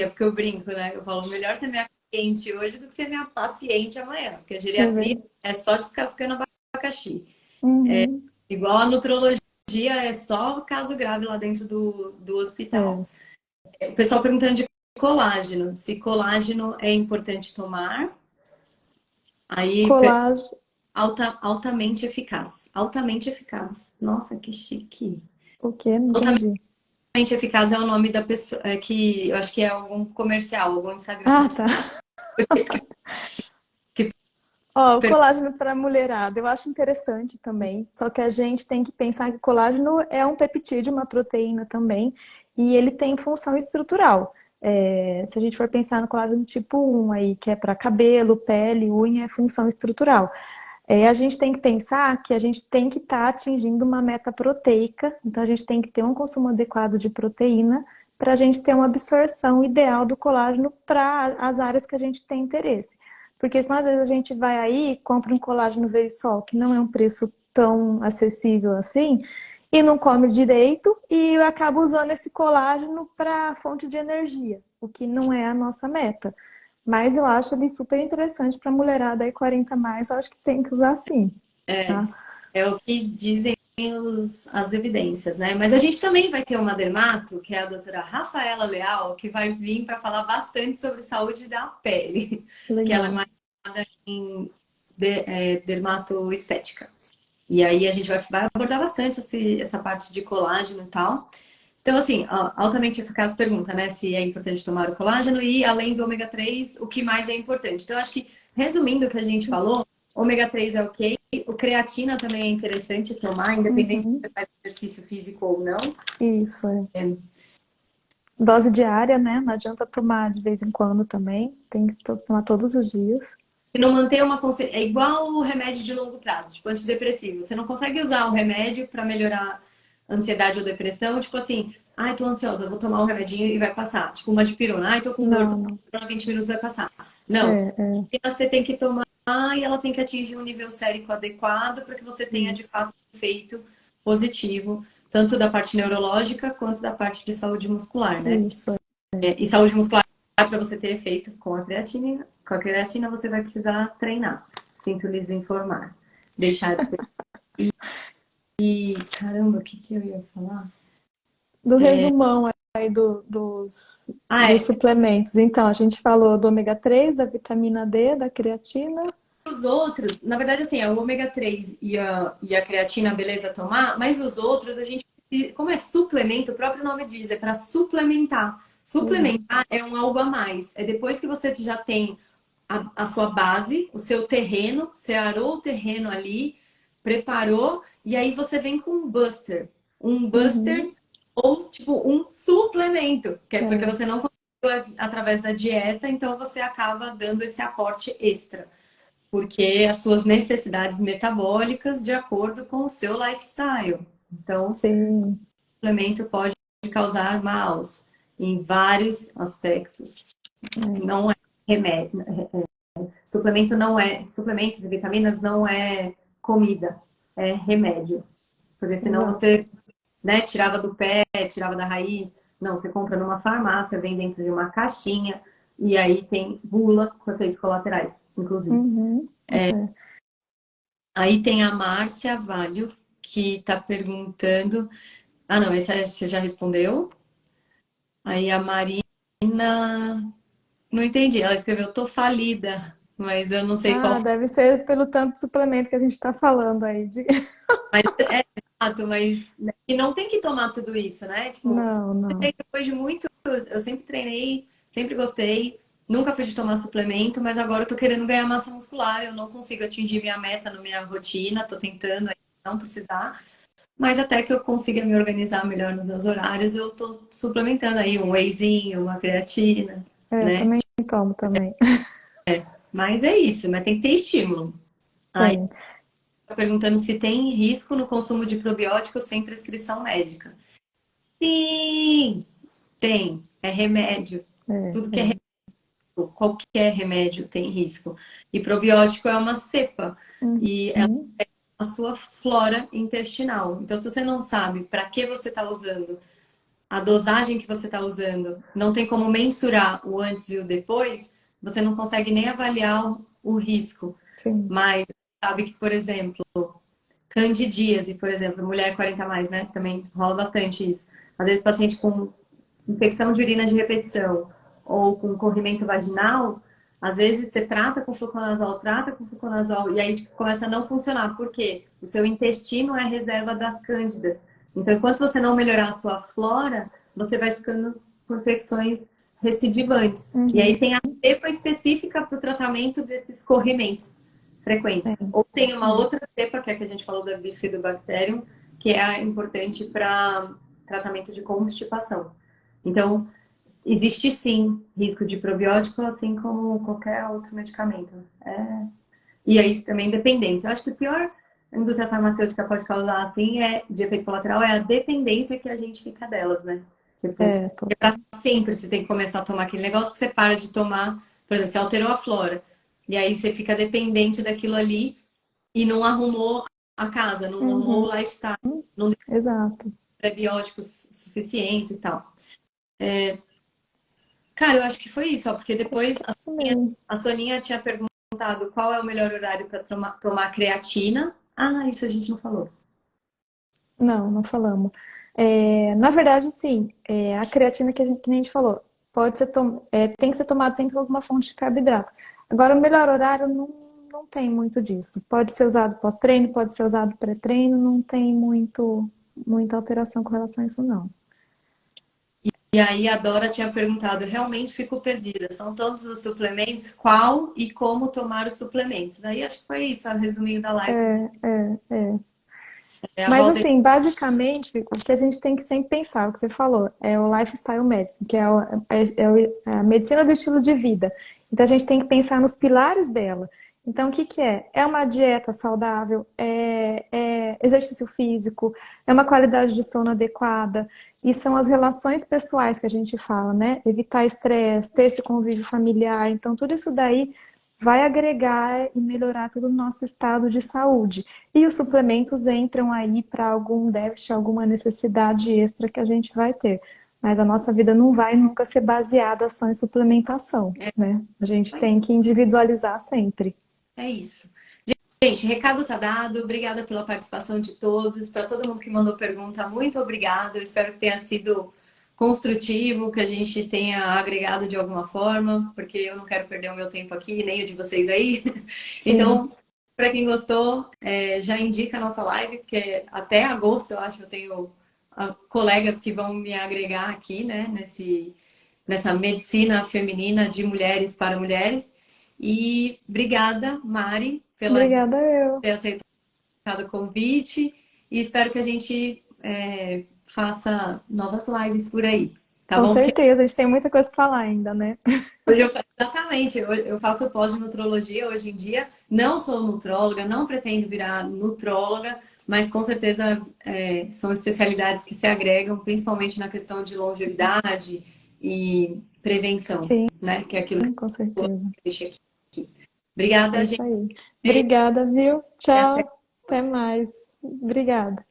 porque eu brinco, né? Eu falo, melhor ser minha cliente hoje do que ser minha paciente amanhã, porque a É geriatria verdade. é só descascando abacaxi. Uhum, Igual a nutrologia é só caso grave lá dentro do hospital. é. O pessoal perguntando de colágeno, se colágeno é importante tomar. Aí, Colágeno, altamente eficaz. Altamente eficaz. Nossa, que chique. o quê? Não Altamente entendi. Altamente eficaz é o nome da pessoa, que eu acho que é algum comercial, algum Instagram Ah, comercial. tá. Que Ó, o colágeno para mulherada, eu acho interessante também. Só que a gente tem que pensar que o colágeno é um peptídeo, uma proteína também, e ele tem função estrutural. Se a gente for pensar no colágeno tipo 1 aí, que é para cabelo, pele, unha, é função estrutural. A gente tem que pensar que a gente tem que estar atingindo uma meta proteica, então a gente tem que ter um consumo adequado de proteína para a gente ter uma absorção ideal do colágeno para as áreas que a gente tem interesse. Porque senão, às vezes, a gente vai aí, compra um colágeno Verisol, que não é um preço tão acessível assim, e não come direito, e acaba usando esse colágeno para fonte de energia, o que não é a nossa meta. Mas eu acho ele super interessante para mulherada aí 40 a mais, eu acho que tem que usar sim, é, tá? é o que dizem as evidências, né? Mas a gente também vai ter uma dermato, que é a doutora Rafaela Leal, que vai vir para falar bastante sobre saúde da pele, que ela é Legal. mais em dermatoestética. E aí a gente vai abordar bastante essa parte de colágeno e tal. Então, assim, ó, altamente eficaz pergunta, né? Se é importante tomar o colágeno e, além do ômega 3, o que mais é importante? Então, acho que, resumindo o que a gente falou, ômega 3 é ok, o creatina também é interessante tomar, independente se Uhum. você faz exercício físico ou não. Isso, é. É, Dose diária, né? Não adianta tomar de vez em quando também, tem que tomar todos os dias. se não manter uma consciência. É igual o remédio de longo prazo, tipo antidepressivo. Você não consegue usar o remédio para melhorar ansiedade ou depressão, tipo assim, ai, tô ansiosa, vou tomar um remedinho e vai passar. Tipo uma dipirona, ai, tô com dor, tô Não, com não. dor, 20 minutos vai passar. Não. É, E você tem que tomar e ela tem que atingir um nível sérico adequado para que você tenha de isso. fato um efeito positivo, tanto da parte neurológica quanto da parte de saúde muscular, né? Isso. E saúde muscular, para você ter efeito com a creatina você vai precisar treinar. Sinto lhes informar. Deixar de ser. E caramba, o que, que eu ia falar? Do resumão aí Ah, dos é. suplementos. Então, a gente falou do ômega 3, da vitamina D, da creatina. Os outros, na verdade, assim, é o ômega 3 e a creatina, beleza, tomar, mas os outros a gente, como é suplemento, o próprio nome diz, é para suplementar. Legal. Suplementar é um algo a mais. É depois que você já tem a sua base, o seu terreno, você arou o terreno ali, preparou, e aí você vem com um buster. Um buster Uhum. ou, tipo, um suplemento, que é porque É, você não conseguiu através da dieta, então você acaba dando esse aporte extra porque as suas necessidades metabólicas de acordo com o seu lifestyle. Então, o sim. suplemento pode causar maus em vários aspectos. É, Não é remédio. Suplemento não é, suplementos e vitaminas não é comida, é remédio. Porque senão exato. você, né, tirava do pé, tirava da raiz. Não, você compra numa farmácia, vem dentro de uma caixinha e aí tem bula com efeitos colaterais, inclusive. Uhum. É. Aí tem a Márcia Valho, que está perguntando. Ah, não, essa você já respondeu. Aí a Marina. Não entendi. Ela escreveu, tô falida, mas eu não sei qual Ah, foi. deve ser pelo tanto de suplemento que a gente está falando aí. Mas é exato, mas né, e não tem que tomar tudo isso, né? Tipo, Não, não. depois de muito. Eu sempre treinei, sempre gostei. Nunca fui de tomar suplemento, mas agora eu tô querendo ganhar massa muscular. Eu não consigo atingir minha meta na minha rotina, tô tentando não precisar. Mas até que eu consiga me organizar melhor nos meus horários, eu tô suplementando aí um wheyzinho, uma creatina, É, né? também tomo também. Mas é isso, mas tem que ter estímulo. Aí Tem. tá perguntando se tem risco no consumo de probióticos sem prescrição médica. Sim, tem. É remédio. É, Tudo que é é. remédio, qualquer remédio tem risco. E probiótico é uma cepa. E Uhum. a sua flora intestinal. Então, se você não sabe para que você está usando, a dosagem que você está usando, não tem como mensurar o antes e o depois, você não consegue nem avaliar o risco. Sim. Mas sabe que, por exemplo, candidíase, por exemplo, mulher 40 a mais, né? Também rola bastante isso. Às vezes, paciente com infecção de urina de repetição ou com corrimento vaginal, às vezes você trata com fluconazol e aí começa a não funcionar. Por quê? O seu intestino é reserva das cândidas. Então, enquanto você não melhorar a sua flora, você vai ficando com infecções recidivantes. E Uhum. aí tem a cepa específica para o tratamento desses corrimentos frequentes. Ou tem uma É. outra cepa, que é a que a gente falou da Bifidobacterium, que é importante para tratamento de constipação. Então, existe sim risco de probiótico, assim como qualquer outro medicamento. E aí também dependência. Eu acho que o pior a indústria farmacêutica pode causar, assim, de efeito colateral, é a dependência que a gente fica delas, né? Tipo, é pra Total. sempre você tem que começar a tomar aquele negócio, que você para de tomar, por exemplo, você alterou a flora. E aí você fica dependente daquilo ali e não arrumou a casa, não arrumou Uhum. o lifestyle, não deu Exato. prebióticos suficientes e tal. Cara, eu acho que foi isso, ó, porque Acho depois que é isso mesmo. a Soninha tinha perguntado qual é o melhor horário para tomar creatina. Ah, isso a gente não falou. Não, não falamos. Na verdade, sim, a creatina que a gente falou, tem que ser tomado sempre com alguma fonte de carboidrato. Agora, o melhor horário não tem muito disso. Pode ser usado pós-treino, pode ser usado pré-treino, não tem muita alteração com relação a isso, não. E aí a Dora tinha perguntado, realmente fico perdida. São todos os suplementos, qual e como tomar os suplementos? Daí acho que foi isso, o resuminho da live. É. É a Mas volta. assim, basicamente, o que a gente tem que sempre pensar, o que você falou, é o lifestyle medicine, que é a medicina do estilo de vida. Então a gente tem que pensar nos pilares dela. Então, o que que é? É uma dieta saudável, é exercício físico, é uma qualidade de sono adequada, e são as relações pessoais que a gente fala, né? Evitar estresse, ter esse convívio familiar. Então, tudo isso daí vai agregar e melhorar todo o nosso estado de saúde. E os suplementos entram aí para algum déficit, alguma necessidade extra que a gente vai ter. Mas a nossa vida não vai nunca ser baseada só em suplementação, né? A gente tem que individualizar sempre. É isso. Gente, recado tá dado. Obrigada pela participação de todos. Para todo mundo que mandou pergunta, muito obrigada. Eu espero que tenha sido construtivo, que a gente tenha agregado de alguma forma, porque eu não quero perder o meu tempo aqui, nem o de vocês aí. Sim, Então, para quem gostou, já indica a nossa live, porque até agosto eu acho que eu tenho colegas que vão me agregar aqui, né, nessa medicina feminina de mulheres para mulheres. E obrigada, Mari, pela obrigada eu. ter aceitado o convite e espero que a gente faça novas lives por aí, tá Com bom? Porque certeza, a gente tem muita coisa para falar ainda, né? hoje exatamente, eu faço pós de nutrologia hoje em dia, não sou nutróloga, não pretendo virar nutróloga, mas com certeza são especialidades que se agregam, principalmente na questão de longevidade e prevenção, Sim, né? Que é aquilo que com eu certeza. deixei aqui. É Obrigada, isso gente. aí. Obrigada, viu? E até Tchau. Até mais. Obrigada.